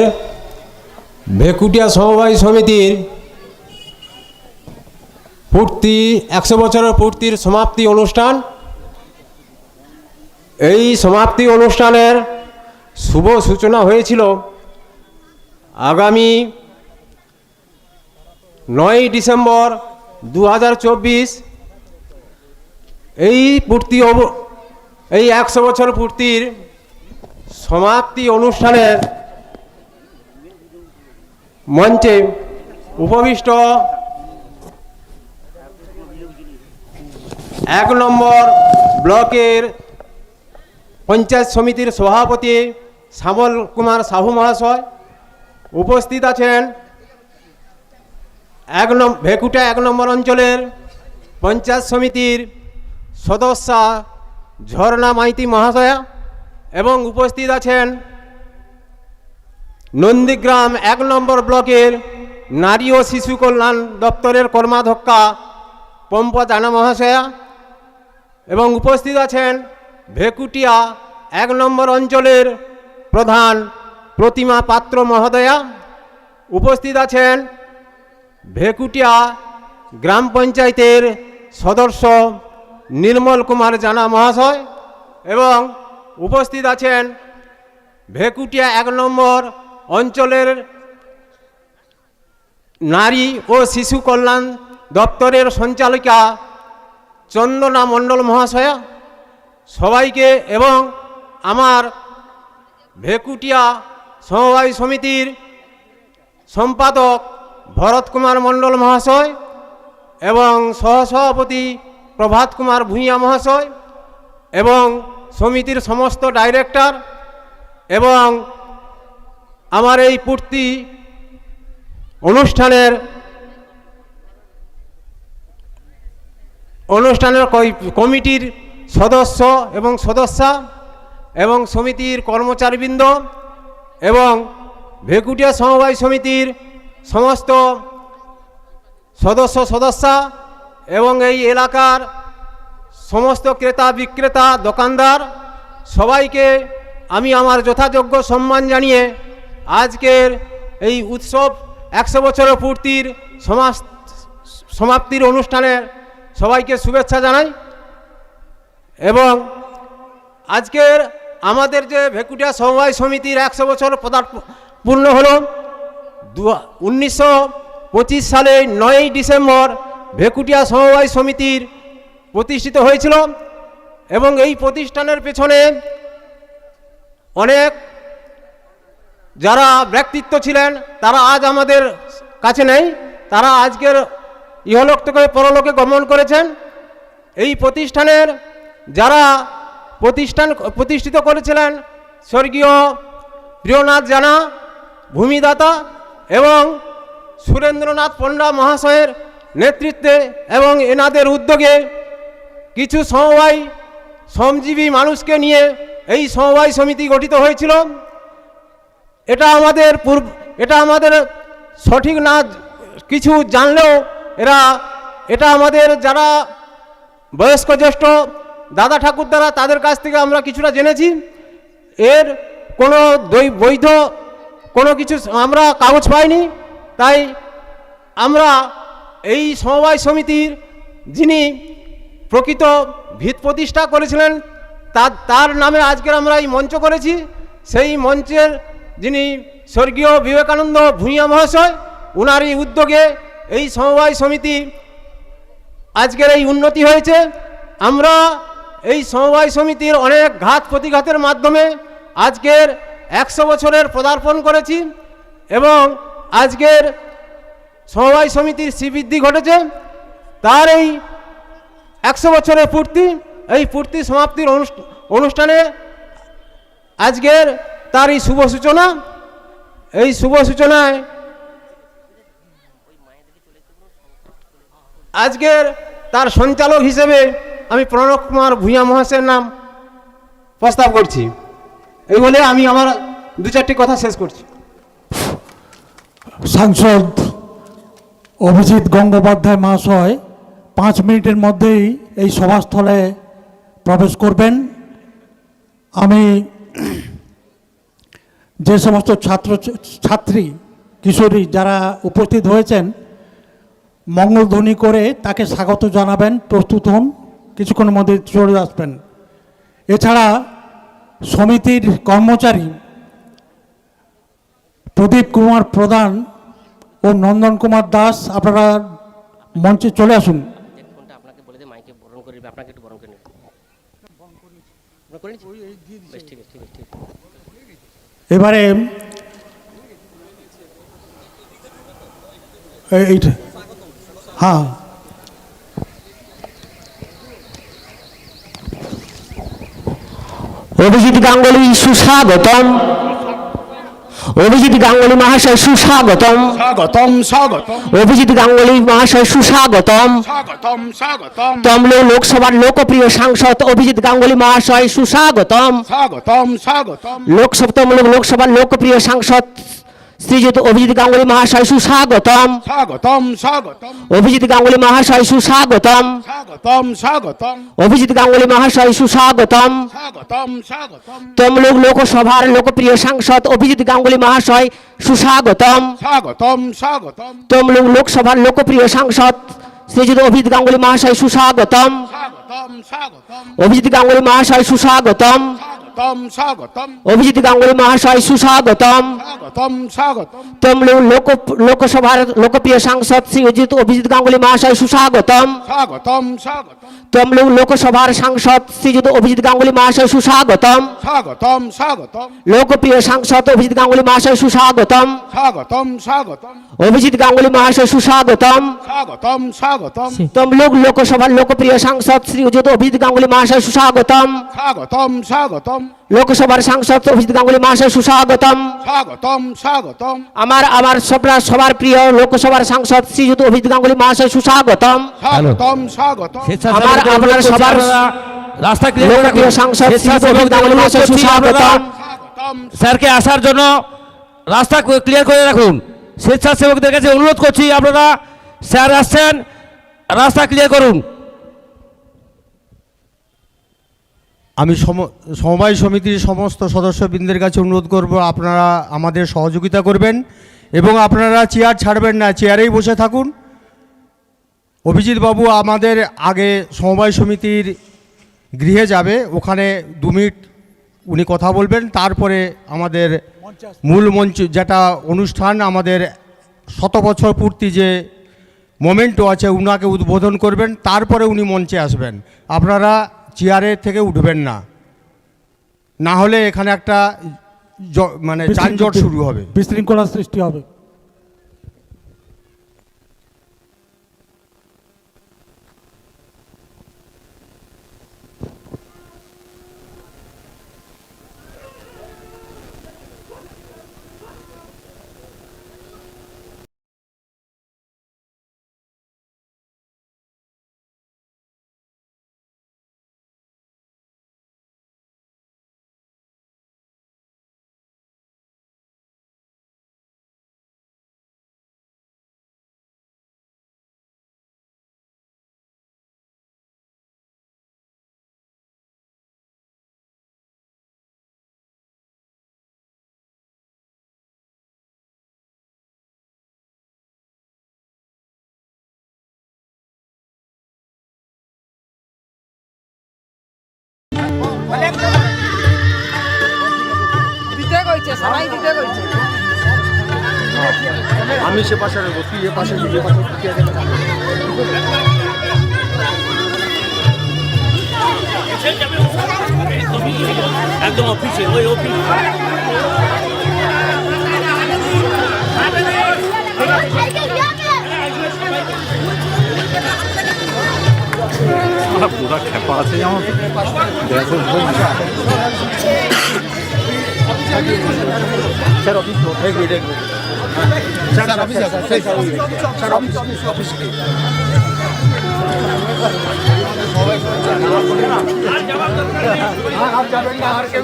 ভেকুটিয়া সমবায় সমিতির 100 বছরের পূর্তির সমাপ্তি অনুষ্ঠান। এই সমাপ্তি অনুষ্ঠানের শুভ সূচনা হয়েছিল আগামী 9 ডিসেম্বর 2024। এই 100 বছর পূর্তির সমাপ্তি অনুষ্ঠানের মঞ্চে উপবিষ্ট 1 নম্বর ব্লকের পঞ্চায়েত সমিতির সভাপতি শ্যামল কুমার সাহু মহাশয়, উপস্থিত আছেন ভেকুটিয়া 1 নম্বর অঞ্চলের পঞ্চায়েত সমিতির সদস্যা ঝর্ণা মাইতি মহাশয়া, এবং উপস্থিত আছেন নন্দীগ্রাম 1 নম্বর ব্লকের নারী ও শিশু কল্যাণ দপ্তরের কর্মাধ্যক্ষা পম্পা জানা মহাশয়া, এবং উপস্থিত আছেন ভেকুটিয়া 1 নম্বর অঞ্চলের প্রধান প্রতিমা পাত্র মহোদয়া। উপস্থিত আছেন ভেকুটিয়া গ্রাম পঞ্চায়েতের সদস্য নির্মল কুমার জানা মহাশয়, এবং উপস্থিত আছেন ভেকুটিয়া 1 নম্বর অঞ্চলের নারী ও শিশু কল্যাণ দপ্তরের সঞ্চালিকা চন্দনা মণ্ডল মহাশয়া। সবাইকে এবং আমার ভেকুটিয়া সমবায় সমিতির সম্পাদক ভরত কুমার মণ্ডল মহাশয় এবং সহসভাপতি প্রভাত কুমার ভূঁইয়া মহাশয় এবং সমিতির সমস্ত ডাইরেক্টর এবং আমার এই পূর্তি অনুষ্ঠানের কমিটির সদস্য এবং সদস্যা এবং সমিতির কর্মচারীবৃন্দ এবং ভেকুটিয়া সমবায় সমিতির সমস্ত সদস্য সদস্যা এবং এই এলাকার সমস্ত ক্রেতা বিক্রেতা দোকানদার সবাইকে আমি আমার যথাযোগ্য সম্মান জানিয়ে আজকের এই উৎসব 100 বছরের পূর্তির সমাপ্তির অনুষ্ঠানের সবাইকে শুভেচ্ছা জানাই। এবং আজকের আমাদের যে ভেকুটিয়া সমবায় সমিতির 100 বছর পূর্ণ হলো 1925 সালে 9ই ডিসেম্বর ভেকুটিয়া সমবায় সমিতির প্রতিষ্ঠিত হয়েছিল এবং এই প্রতিষ্ঠানের পেছনে অনেক যারা ব্যক্তিত্ব ছিলেন তারা আজ আমাদের কাছে নেই, তারা আজকের ইহলোক থেকে পরলোকে গমন করেছেন। এই প্রতিষ্ঠানের যারা প্রতিষ্ঠিত করেছিলেন স্বর্গীয় প্রিয়নাথ জানা ভূমিদাতা এবং সুরেন্দ্রনাথ পণ্ডা মহাশয়ের নেতৃত্বে এবং এনাদের উদ্যোগে কিছু সমবায় শ্রমজীবী মানুষকে নিয়ে এই সমবায় সমিতি গঠিত হয়েছিল। এটা আমাদের সঠিক না কিছু জানলেও এটা আমাদের যারা বয়স্ক জ্যেষ্ঠ দাদা ঠাকুরদারা তাদের কাছ থেকে আমরা কিছুটা জেনেছি। এর কোনো বৈধ কোনো কিছু আমরা কাগজ পাইনি, তাই আমরা এই সমবায় সমিতির যিনি প্রকৃত ভিত প্রতিষ্ঠা করেছিলেন তার নামে আজকের আমরা এই মঞ্চ করেছি। সেই মঞ্চের যিনি স্বর্গীয় বিবেকানন্দ ভূঁইয়া মহাশয়, উনারই উদ্যোগে এই সমবায় সমিতি আজকের এই উন্নতি হয়েছে। আমরা এই সমবায় সমিতির অনেক ঘাত প্রতিঘাতের মাধ্যমে আজকের 100 বছরের পদার্পণ করেছি এবং আজকের সমবায় সমিতির শ্রীবৃদ্ধি ঘটেছে। তার এই 100 বছরের পূর্তি সমাপ্তির অনুষ্ঠানে আজকের তার এই শুভ সূচনা। এই শুভ সূচনায় আজকের তার সঞ্চালক হিসেবে আমি প্রণব কুমার ভূঁইয়া মহাশয়ের নাম প্রস্তাব করছি। এই বলে আমি আমার 2-4টি কথা শেষ করছি। সাংসদ অভিজিৎ গঙ্গোপাধ্যায় মহাশয় 5 মিনিটের মধ্যেই এই সভাস্থলে প্রবেশ করবেন। আমি যে সমস্ত ছাত্রী কিশোরী যারা উপস্থিত হয়েছেন মঙ্গলধ্বনি করে তাকে স্বাগত জানাবেন, প্রস্তুত হন, কিছুক্ষণের মধ্যে চলে আসবেন। এছাড়া সমিতির কর্মচারী প্রদীপ কুমার প্রধান ও নন্দন কুমার দাস আপনারা মঞ্চে চলে আসুন। ফোনটা আপনাকে বলে দিয়ে মাইকে বরণ করে নেবে, আপনাকে একটু বরণ করে নেবে। বেশ ঠিক আছে, ঠিক আছে, ঠিক আছে। এবারে এইটা হ্যাঁ অভিজিৎ গাঙ্গুলি সুস্বাগতম। অভিজিৎ গাঙ্গুলি মহাশয় সুস্বাগতম। স্বাগতম স্বাগতম অভিজিৎ গাঙ্গুলি মহাশয় সুস্বাগতম। স্বাগতম স্বাগতম তমলুক লোকসভার লোকপ্রিয় সাংসদ অভিজিৎ গাঙ্গুলি মহাশয় সুস্বাগতম। স্বাগতম স্বাগতম তমলুক লোকসভার লোকপ্রিয় সাংসদ শ্রীযুত অভিজিৎ গাঙ্গুলি মহাশয় সুস্বাগতম। স্বাগতম স্বাগতম অভিজিৎ গাঙ্গুলি মহাশয় সুস্বাগতম। স্বাগতম স্বাগতম অভিজিৎ গাঙ্গুলি মহাশয় সুস্বাগতম। স্বাগতম স্বাগতম তমলুক লোকসভার লোকপ্রিয় সাংসদ অভিজিৎ গাঙ্গুলি মহাশয় সুস্বাগতম। স্বাগতম স্বাগতম তমলুক লোকসভার লোকপ্রিয় সাংসদ শ্রীযুত অভিজিৎ গাঙ্গুলি মহাশয় সুস্বাগতম। স্বাগতম স্বাগতম অভিজিৎ গাঙ্গুলি মহাশয় সুস্বাগতম। স্বাগতম স্বাগতম অভিজিৎ গাঙ্গুলি মহাশয় সুস্বাগতম। স্বাগতম স্বাগতম তমলুক লোকসভার লোকপ্রিয় সাংসদ শ্রীযুত অভিজিৎ গাঙ্গুলি মহাশয় সুস্বাগতম। স্বাগতম স্বাগতম তমলুক লোকসভার সাংসদ শ্রীযুত অভিজিৎ গাঙ্গুলি মহাশয় সুস্বাগতম। স্বাগতম স্বাগতম লোকপ্রিয় সাংসদ অভিজিৎ গাঙ্গুলি মহাশয় সুস্বাগতম। স্বাগতম স্বাগতম অভিজিৎ গাঙ্গুলি মহাশয় সুস্বাগতম। স্বাগতম স্বাগতম তমলুক লোকসভার লোকপ্রিয় সাংসদ শ্রীযুত অভিজিৎ গাঙ্গুলি মহাশয় সুস্বাগতম। স্বাগতম স্বাগতম লোকসভার সাংসদ অভিজিৎ গাঙ্গুলি মহাশয় সুস্বাগতম। স্বাগতম স্বাগতম আমার সবার প্রিয় লোকসভার সাংসদ শ্রীযুত অভিজিৎ গাঙ্গুলি মহাশয় সুস্বাগতম। স্বাগতম স্বাগতম আপনার সবার রাস্তা ক্লিয়ার করে লোকপ্রিয় রাখুন। সাংসদ শ্রীযুক্ত স্বেচ্ছাসেবকদের অভিজিৎ গাঙ্গুলি অনুরোধ মহাশয় করছি আপনারা সুস্বাগতম। স্যারকে আসার জন্য রাস্তা ক্লিয়ার করে রাখুন। স্বেচ্ছাসেবকদের কাছে অনুরোধ করছি আপনারা, স্যার আসছেন, রাস্তা ক্লিয়ার করুন। আমি সমবায় সমিতির সমস্ত সদস্যবৃন্দের কাছে অনুরোধ করব আপনারা আমাদের সহযোগিতা করবেন এবং আপনারা চেয়ার ছাড়বেন না, চেয়ারেই বসে থাকুন। অভিজিৎ বাবু আমাদের আগে সমবায় সমিতির গৃহে যাবে, ওখানে 2 মিনিট উনি কথা বলবেন, তারপরে আমাদের মূল মঞ্চ যেটা অনুষ্ঠান আমাদের 100 বছর পূর্তি যে মোমেন্টও আছে উনাকে উদ্বোধন করবেন, তারপরে উনি মঞ্চে আসবেন। আপনারা চেয়ারে থেকে উঠবেন না, না হলে এখানে একটা মানে যানজট শুরু হবে, বিশৃঙ্খলার সৃষ্টি হবে। আমি সে পাশে নেবো, তুই এ পাশে একদম অফিসে ওই অফিস পুরা খেপা আছে যেমন দেখো স্যার অফিস দেখবে দেখবে স্যার অফিস স্যার অফিস আর যাবেন না, আর কেউ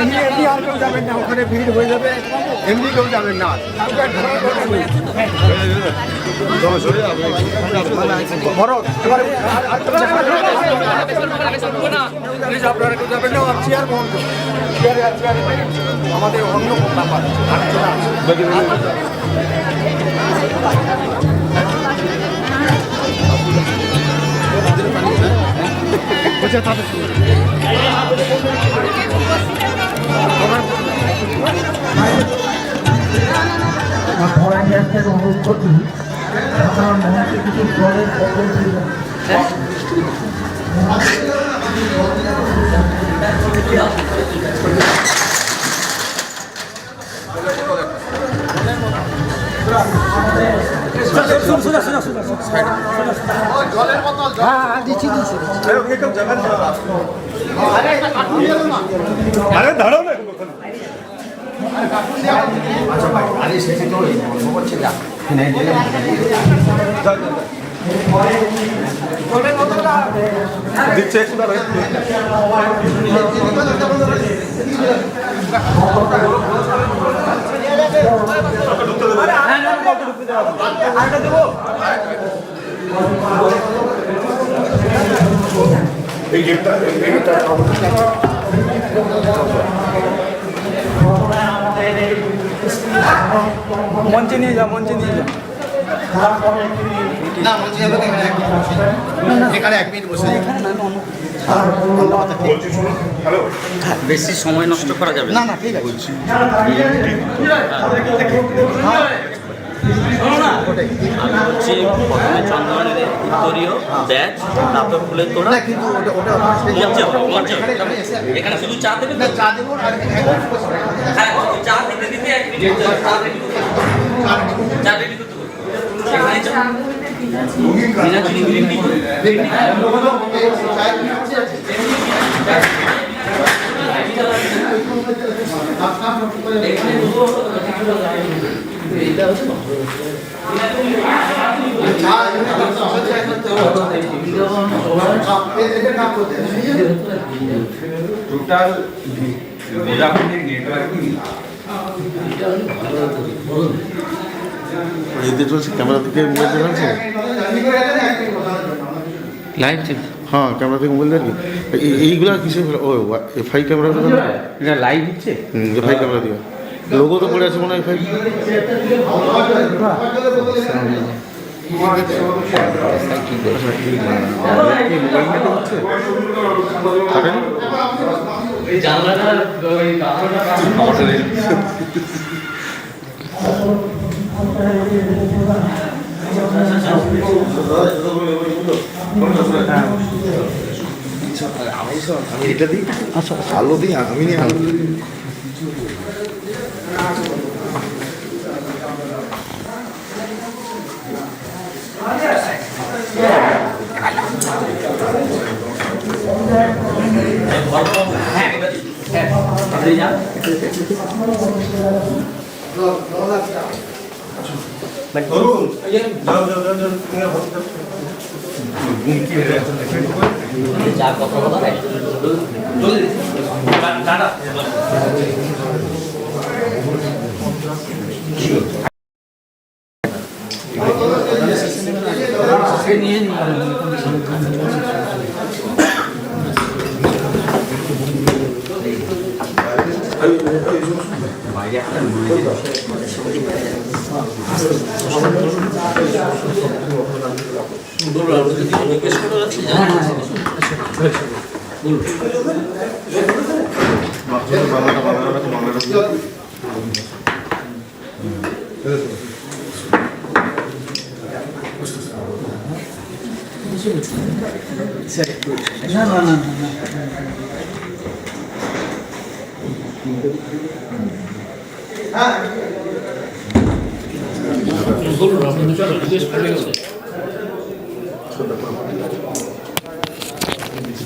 এমনি আর কেউ যাবেন না, ওখানে ভিড় হয়ে যাবে, এমনি কেউ যাবেন না। আপনারা কেউ যাবেন না, চেয়ার বন্ধ, আমাদের অন্য ব্যাপার অনুরোধ করছি আপনার মনে কিছু জলের বোতল দিয়ে জলের বোতল দিচ্ছি আরে দাঁড়াও না, আচ্ছা ভাই, আরে সেটি তো বন্ধ করছে যা দিচ্ছে একটু দাঁড়াও। এই গেটটা মঞ্চে নিয়ে যা, মঞ্চে নিয়ে যা। না মঞ্চে যাবে এখানে 1 মিনিট বসে বেশি সময় নষ্ট করা যাবে না না ঠিক আছে আমি বলছি প্রথমে চন্দনের উত্তরীয় ব্যাচ, তারপর ফুলের তোড়া, কিন্তু ওটা মঞ্চে হবে, মঞ্চে হবে। এখানে শুধু চা দেবে তো? চা দেবো আর হ্যাঁ, চা দিতে দিতে 1 মিনিট চা রেডি করতে হবে। চা রেডি করতে হবে। এখানে চা বিনা চিনি গ্রিন টি চায় টোটাল ভোডাফোনের নেটওয়ার্কই এতে চলছে ক্যামেরা থেকে মোবাইল দেখাচ্ছে লাইভ হ্যাঁ ক্যামেরা থেকে মোবাইল দেখি এইগুলা কিসে ও এফআই ক্যামেরা এটা লাইভ হচ্ছে এফআই ক্যামেরা দিয়ে লোগো তো পড়ে আছে মনে হয় এফআই আমি এটা দিই আলো দিই আমি নিয়ে আলো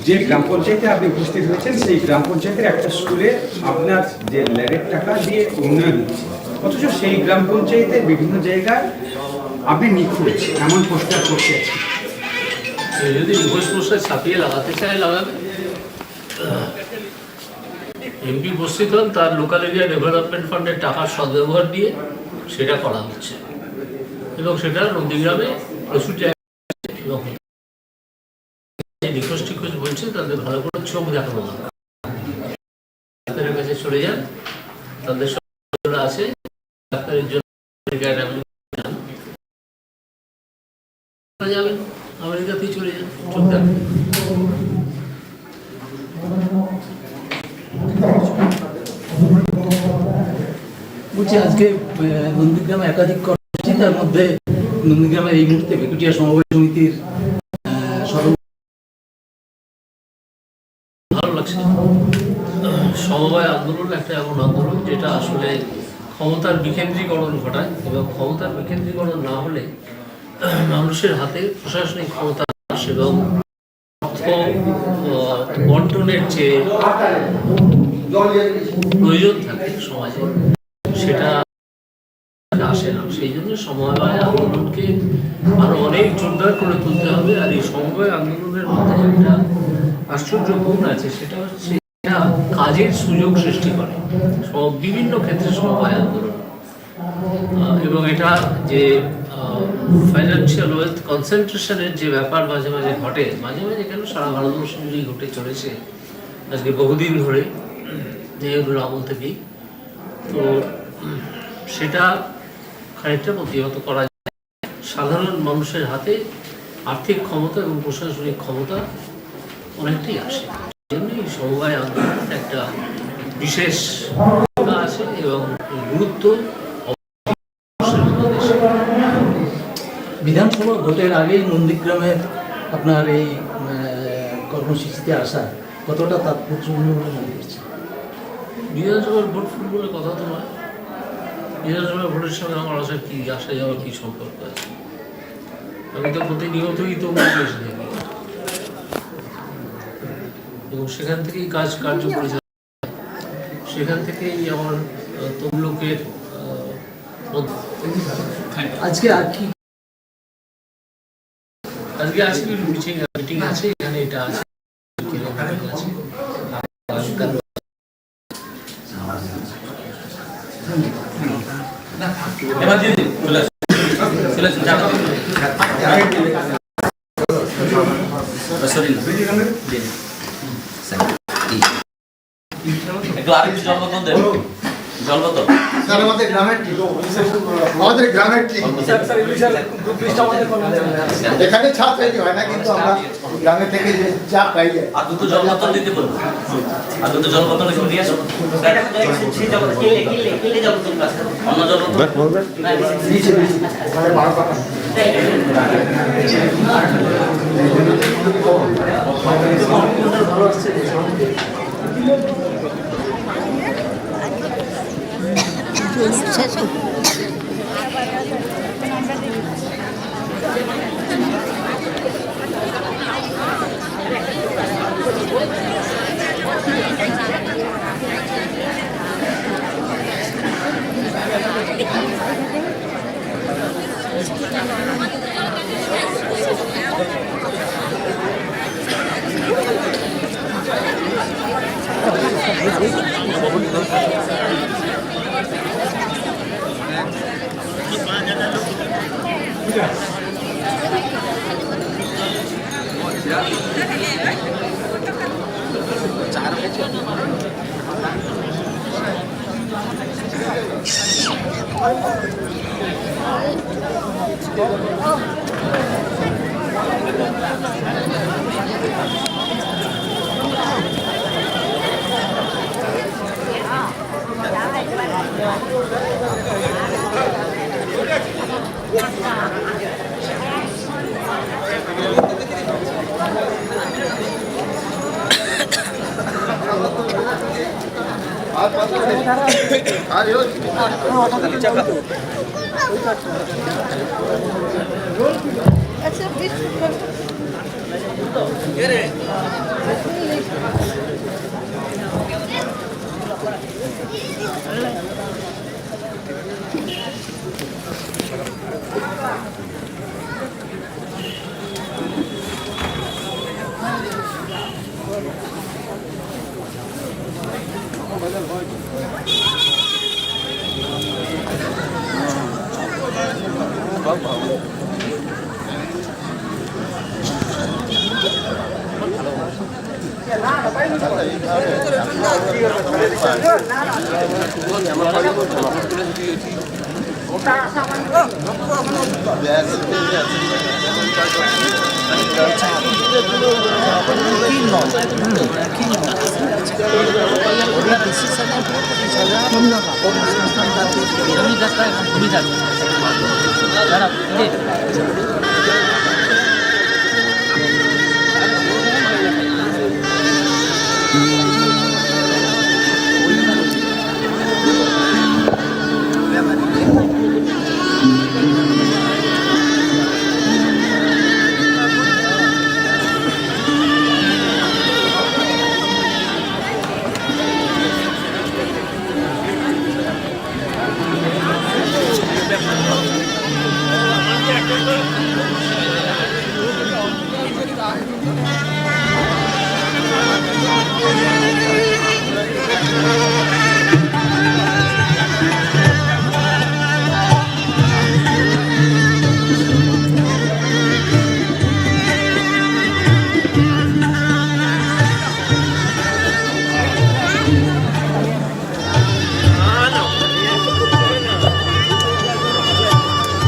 যে গ্রাম পঞ্চায়েতে আপনি উপস্থিত হয়েছেন সেই গ্রাম পঞ্চায়েতের একটা স্কুলে আপনার যে ল্যারের টাকা দিয়ে উন্নয়ন হচ্ছে, অথচ সেই গ্রাম পঞ্চায়েতের বিভিন্ন জায়গায় আপনি নিখোঁজ এমন পোস্টার করতে আছেন। যদি নিখোঁজ পোস্টার ছাপিয়ে লাগাতে চায় লাগাবে। এমপি উপস্থিত হন, তার লোকাল এরিয়া ডেভেলপমেন্ট ফান্ডের টাকার সদ্ব্যবহার দিয়ে সেটা করা হচ্ছে এবং সেটা নন্দীগ্রামে প্রচুর জায়গায় এবং নিখোঁজ টিখোঁজ বলছে তাদের ভালো করে চোখ দেখানো দরকার। ডাক্তারের কাছে চলে যান, তাদের সব আছে, ডাক্তারের জন্য যাবেন, আমেরিকাতেই চলে যান, চোখ দেখান। বলছি আজকে নন্দীগ্রামে একাধিক কর্মসূচি, তার মধ্যে নন্দীগ্রামের এই মুহূর্তে বেকুটিয়া সমবায় সমিতির ভালো লাগছে। সমবায় আন্দোলন একটা এমন আন্দোলন যেটা আসলে ক্ষমতার বিকেন্দ্রীকরণ ঘটায় এবং ক্ষমতার বিকেন্দ্রীকরণ না হলে মানুষের হাতে প্রশাসনিক ক্ষমতা আসে এবং অর্থ বন্টনের যে প্রয়োজন থাকে সমাজে সেটা আসে না। সেই জন্য সমবায় আন্দোলনকে আরো অনেক জোরদার করে তুলতে হবে। আর এই সমবায় আন্দোলনের মধ্যে একটা আশ্চর্য গুণ আছে, সেটা হচ্ছে এটা কাজের সুযোগ সৃষ্টি করে বিভিন্ন ক্ষেত্রে সমবায় আন্দোলন, এবং এটা যে ফাইন্যান্সিয়াল ওয়েলথ কনসেন্ট্রেশনের যে ব্যাপার মাঝে মাঝে ঘটে, মাঝে মাঝে কেন সারা ভারতবর্ষ জুড়েই ঘটে চলেছে আজকে বহুদিন ধরে, নেহরুর আমল থেকেই। তো সেটা খানিকটা প্রতিহত করা যায়। সাধারণ মানুষের হাতে আর্থিক ক্ষমতা এবং প্রশাসনিক ক্ষমতা অনেকটাই আসে। এই জন্যই সমবায় আন্দোলনের একটা বিশেষ ভূমিকা আছে এবং গুরুত্ব। বিধানসভা ভোটের আগেই নন্দীগ্রামের আপনার এই কর্মসূচিতে আসা কতটা তাৎপর্যপূর্ণ বলে মনে করছে? বিধানসভার ভোট ফুটবলের কথা তো নয়। বিধানসভার ভোটের সঙ্গে আমার আসার কি আসা যাওয়ার কি সম্পর্ক আছে? আমি তো প্রতিনিয়তই তো এসে থাকি এবং সেখান থেকেই কার্য পরিচালনা। সেখান থেকেই আমার তমলুকের আজকে আর কি আজকে মিটিং আছে, এখানে এটা আছে, একটু আরেকটু জল বোতল দেন, জল বোতল স্যার আমাদের গ্রামের এখানে ছাদ তৈরি হয় না, কিন্তু আমরা গ্রামে থেকে যে চা পাই যায়। আর দুটো জল বোতল দিতে বলুন, আর দুটো জল বোতল একটু নিয়ে আসুন। অন্য জল বোতল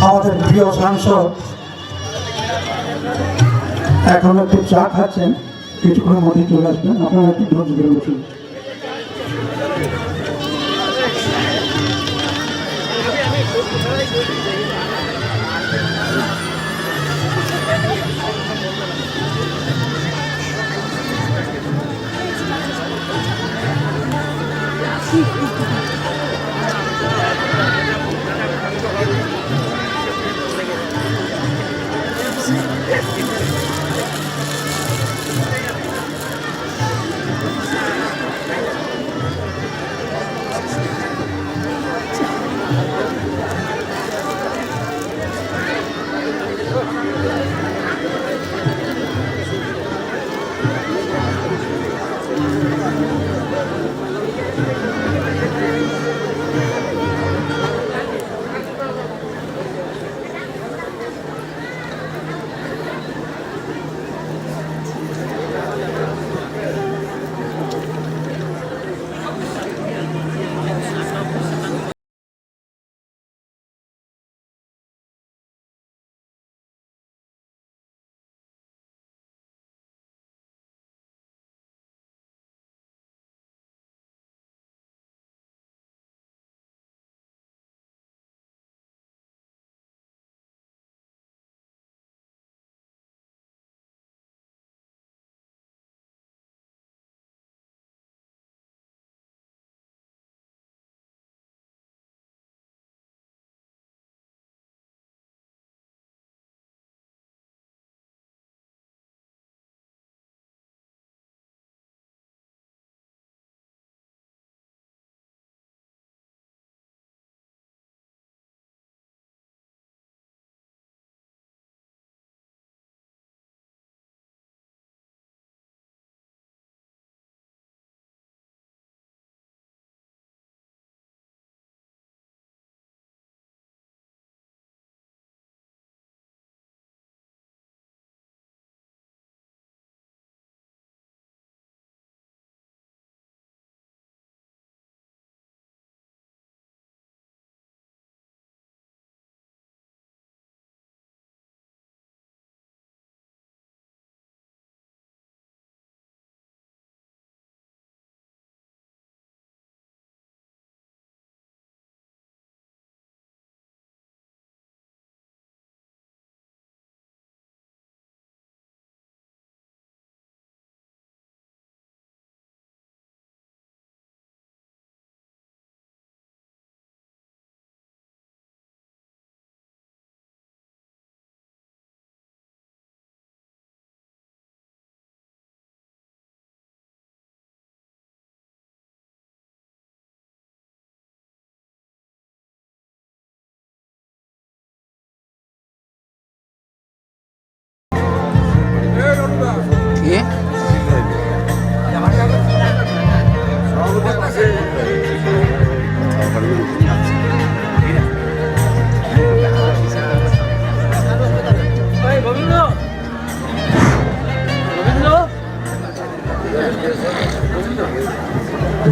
আমাদের প্রিয় সাংসদ এখন একটু চা খাচ্ছেন, কিছুক্ষণের মধ্যে চলে আসবেন, আপনারা একটু ধৈর্য ধরে বসুন।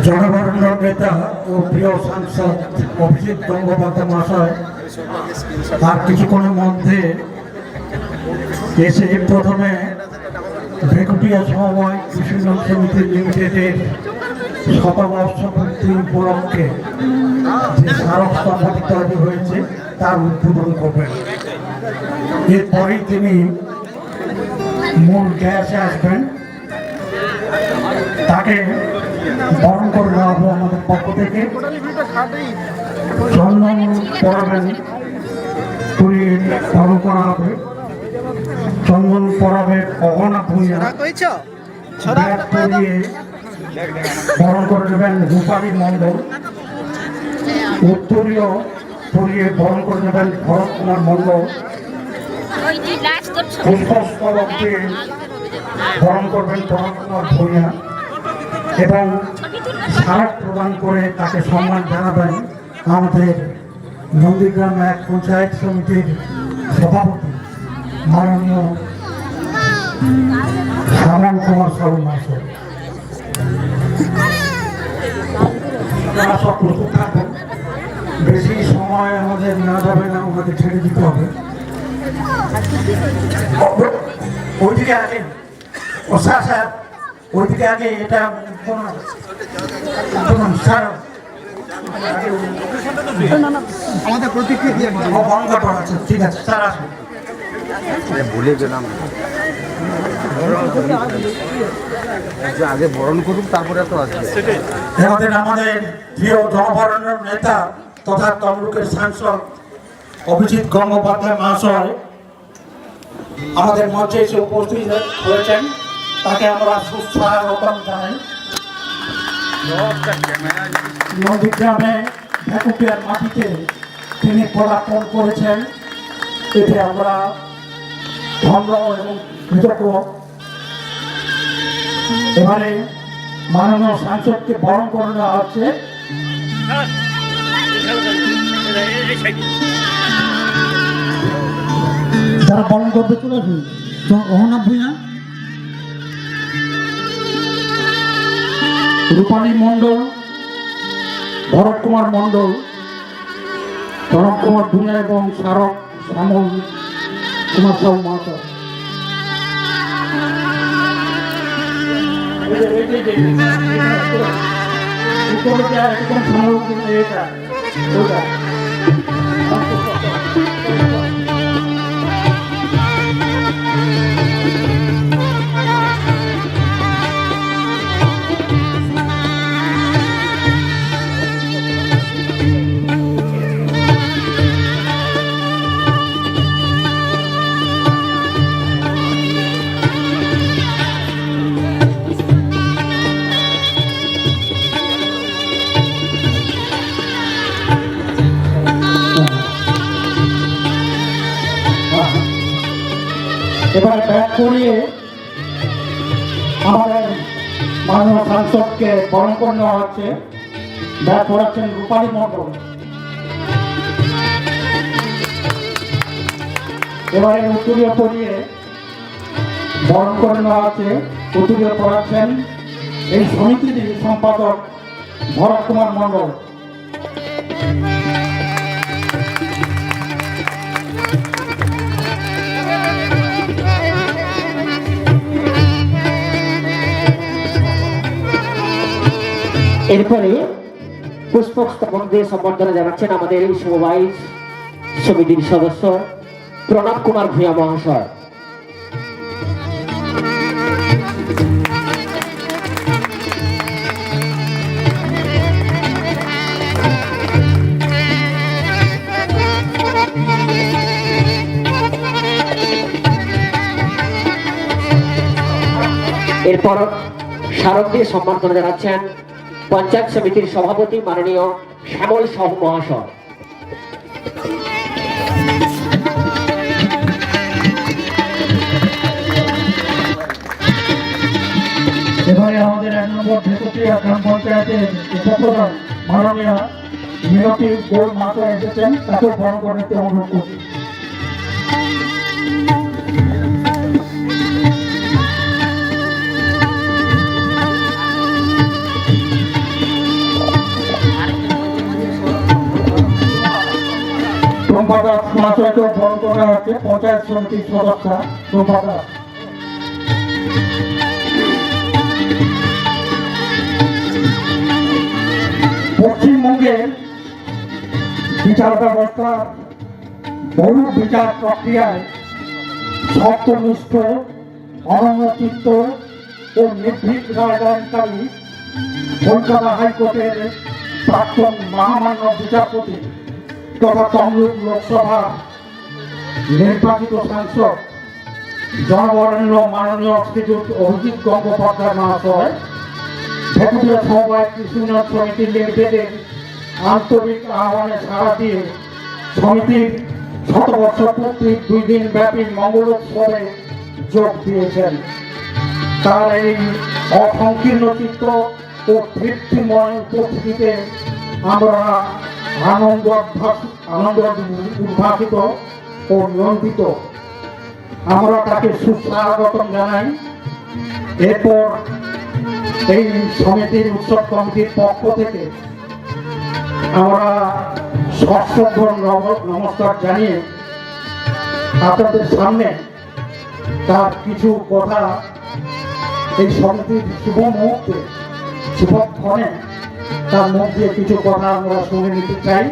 জনগণের নেতা ও প্রিয় সাংসদ অভিজিৎ গঙ্গোপাধ্যায় মহাশয় আর কিছুক্ষণের মধ্যে এসে প্রথমে ভেকুটিয়া সমবায় কৃষি লোন সমিতি লিমিটেডের শতবর্ষ পূর্তি উপলক্ষে যে স্মারক স্তম্ভটি তৈরি হয়েছে তার উদ্বোধন করবেন। এরপরেই তিনি মূল গ্যাসে আসবেন, তাকে বরণ করে নেওয়া হবে আমাদের পক্ষ থেকে। চন্দন পড়াবেন, তুলিয়ে বরণ করা হবে। চন্দন পড়াবে অগনা ভূঁইয়া, ব্যাগ পরিয়ে বরণ করে নেবেন রূপালী মণ্ডল। উত্তরীয় পরিয়ে বরণ করে নেবেন ভরত কুমার মণ্ডল। পুষ্পস্তবক দিয়ে বরণ করবেন ভরত কুমার ভূঁইয়া এবং স্মারক প্রদান করে তাকে সম্মান জানাবেন আমাদের নন্দীগ্রাম 1 পঞ্চায়েত সমিতির সভাপতি মাননীয় শ্যামল কুমার সাহু মহাশয়। আপনারা সব প্রস্তুত থাকুন, বেশি সময় আমাদের না যাবে না, ওনাকে ছেড়ে দিতে হবে। ওইদিকে আগে ও স্যার ওইদিকে আগে এটা আমাদের প্রতিক্রিয়া দিয়ে ঠিক আছে স্যার, আসুন। ভুলে গেলাম, আগে বরণ করুক তারপরে তো আসবে। আমাদের প্রিয় জনগণের নেতা তথা তমলুকের সাংসদ অভিজিৎ গঙ্গোপাধ্যায় মহাশয় আমাদের মঞ্চে এসে উপস্থিত হয়েছেন, তাকে আমরা সুস্বাগতম জানাই। নন্দীগ্রামে ভেকুটিয়ার মাটিতে তিনি পদার্পণ করেছেন, এতে আমরা ধন্য এবং কৃতজ্ঞ। এবারে মাননীয় সাংসদকে বরণ করে নেওয়া হচ্ছে। যারা বরণ করবে চলে আসুন। অহনা ভূঁইয়া, রূপালী মণ্ডল, ভরত কুমার মণ্ডল, চরণ কুমার ভূঁইয়া এবং স্মারক শ্যামল কুমার সাহু মহাশয়। এবারে ব্যাগ করিয়ে আমাদের মাননীয় সাংসদকে বরণ করে নেওয়া হচ্ছে। ব্যাগ করাচ্ছেন রূপালী মণ্ডল। এবারে উত্তরীয় পরিয়ে বরণ করে নেওয়া হচ্ছে। উত্তরীয় পড়াচ্ছেন এই সমিতির সম্পাদক ভরত কুমার মণ্ডল। এরপরে পুষ্পস্তবক দিয়ে সম্বর্ধনা জানাচ্ছেন আমাদের সমবায় সমিতির সদস্য প্রণব কুমার ভূঁইয়া মহাশয়। এরপর স্মারক দিয়ে সম্বর্ধনা জানাচ্ছেন পঞ্চায়েত সমিতির সভাপতি মাননীয় শ্যামল সাহু মহাশয়। এবারে আমাদের 1 নম্বর ভেকুটিয়া গ্রাম পঞ্চায়েতের উপপ্রধান মাননীয় মিনতি গোল মহাশয় এসেছেন, তাকে বরণ করে নিতে অনুরোধ করছি। সম্পাদক মহাশয়কে বরণ করা হচ্ছে, পঞ্চায়েত সমিতির সদস্য সম্পাদক। পশ্চিমবঙ্গের বিচার ব্যবস্থা বহু বিচার প্রক্রিয়ায় সত্যনিষ্ঠ, অনন্যচিত্ত ও নির্ভীক রায়দানকারী কলকাতা হাইকোর্টের প্রাক্তন মহামান্য বিচারপতি তথা তমলুক লোকসভা নির্বাচিত সাংসদ জনবরেণ্য মাননীয় শ্রীযুক্ত অভিজিৎ গঙ্গোপাধ্যায় মহাশয় ভেকুটিয়া সমবায় কৃষি উন্নয়ন সমিতি লিমিটেডের আন্তরিক আহ্বানে সাড়া দিয়ে সমিতির শতবর্ষ পূর্তি 2 দিন ব্যাপী মঙ্গলোৎসবে যোগ দিয়েছেন। তার এই অসংকীর্ণ চিত্র ও তৃপ্তিময় উপস্থিতিতে আমরা আনন্দ উদ্ভাসিত ও নন্দিত। আমরা তাকে সুস্বাগতম জানাই। এরপর এই সমিতির উৎসব কমিটির পক্ষ থেকে আমরা সশ্রদ্ধ নমস্কার জানিয়ে আপনাদের সামনে তার কিছু কথা এই সমিতির শুভ মুহূর্তে শুভক্ষণে তার মুখ দিয়ে কিছু কথা আমরা শুনে নিতে চাই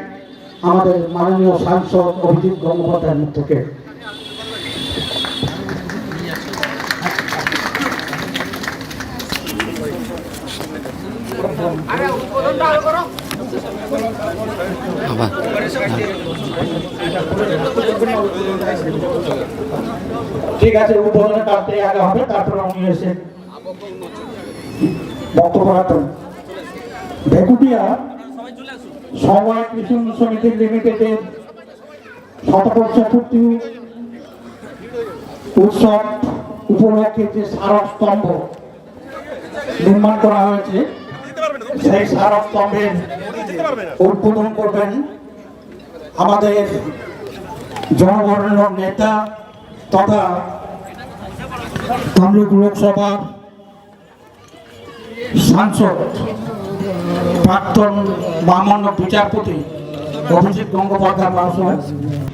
আমাদের মাননীয় সাংসদ অভিজিৎ গঙ্গোপাধ্যায়ের মুখ থেকে। ঠিক আছে, উদ্বোধনের কাজটি আগে হবে, তারপরে উনি এসে বক্তব্য রাখবেন। ভেকুটিয়া সমবায় কৃষি সমিতি লিমিটেডের শতবর্ষ পূর্তি উৎসব উপলক্ষে যে স্মারকস্তম্ভ নির্মাণ করা হয়েছে, সেই স্মারকস্তম্ভের উদ্বোধন করবেন আমাদের জনগণের নেতা তথা তমলুক লোকসভার সাংসদ প্রাক্তন মহামান্য বিচারপতি অভিজিৎ গঙ্গোপাধ্যায় মহাশয়।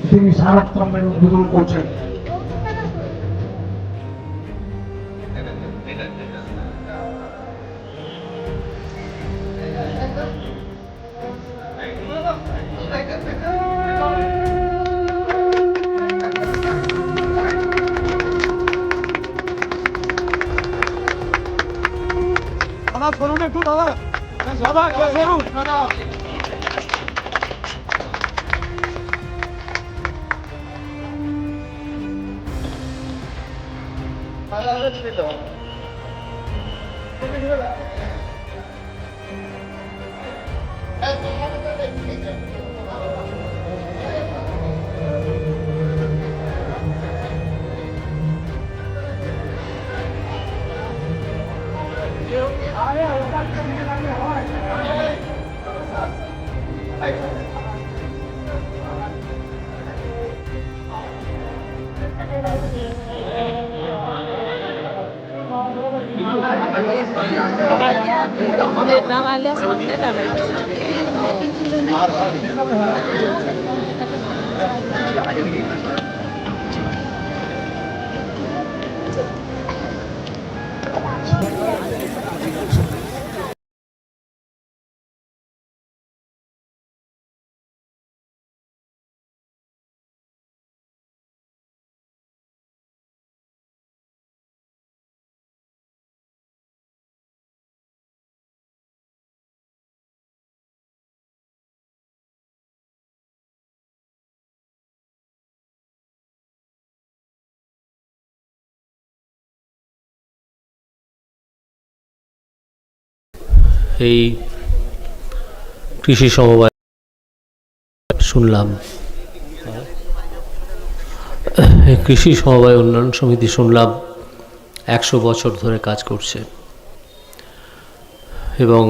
তিনি স্মারকস্তম্ভের উদ্বোধন করছেন। একটু দাদা দাদা এই কৃষি সমবায় শুনলাম, এই কৃষি সমবায় উন্নয়ন সমিতি শুনলাম 100 বছর ধরে কাজ করছে এবং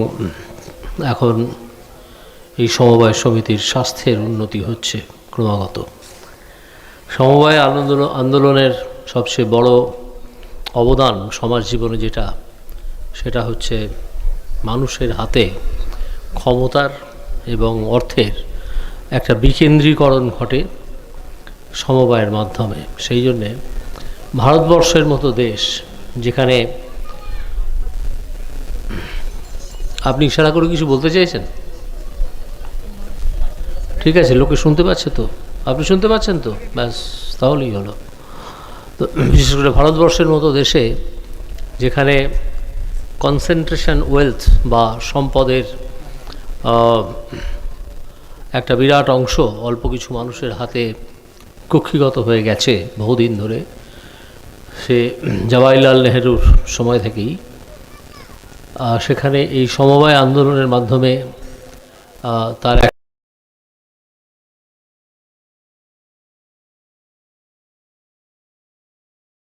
এখন এই সমবায় সমিতির স্বাস্থ্যের উন্নতি হচ্ছে ক্রমাগত। সমবায় আন্দোলনের সবচেয়ে বড় অবদান সমাজ জীবনে সেটা হচ্ছে মানুষের হাতে ক্ষমতার এবং অর্থের একটা বিকেন্দ্রীকরণ ঘটে সমবায়ের মাধ্যমে। সেই জন্যে ভারতবর্ষের মতো দেশ, যেখানে আপনি ইশারা করে কিছু বলতে চাইছেন? ঠিক আছে, লোকে শুনতে পাচ্ছে তো? আপনি শুনতে পাচ্ছেন তো? ব্যাস, তাহলেই হলো। তো বিশেষ করে ভারতবর্ষের মতো দেশে, যেখানে কনসেন্ট্রেশন ওয়েলথ বা সম্পদের একটা বিরাট অংশ অল্প কিছু মানুষের হাতে কক্ষিগত হয়ে গেছে বহুদিন ধরে, সে জওয়াহরলাল নেহরুর সময় থেকেই, সেখানে এই সমবায় আন্দোলনের মাধ্যমে তার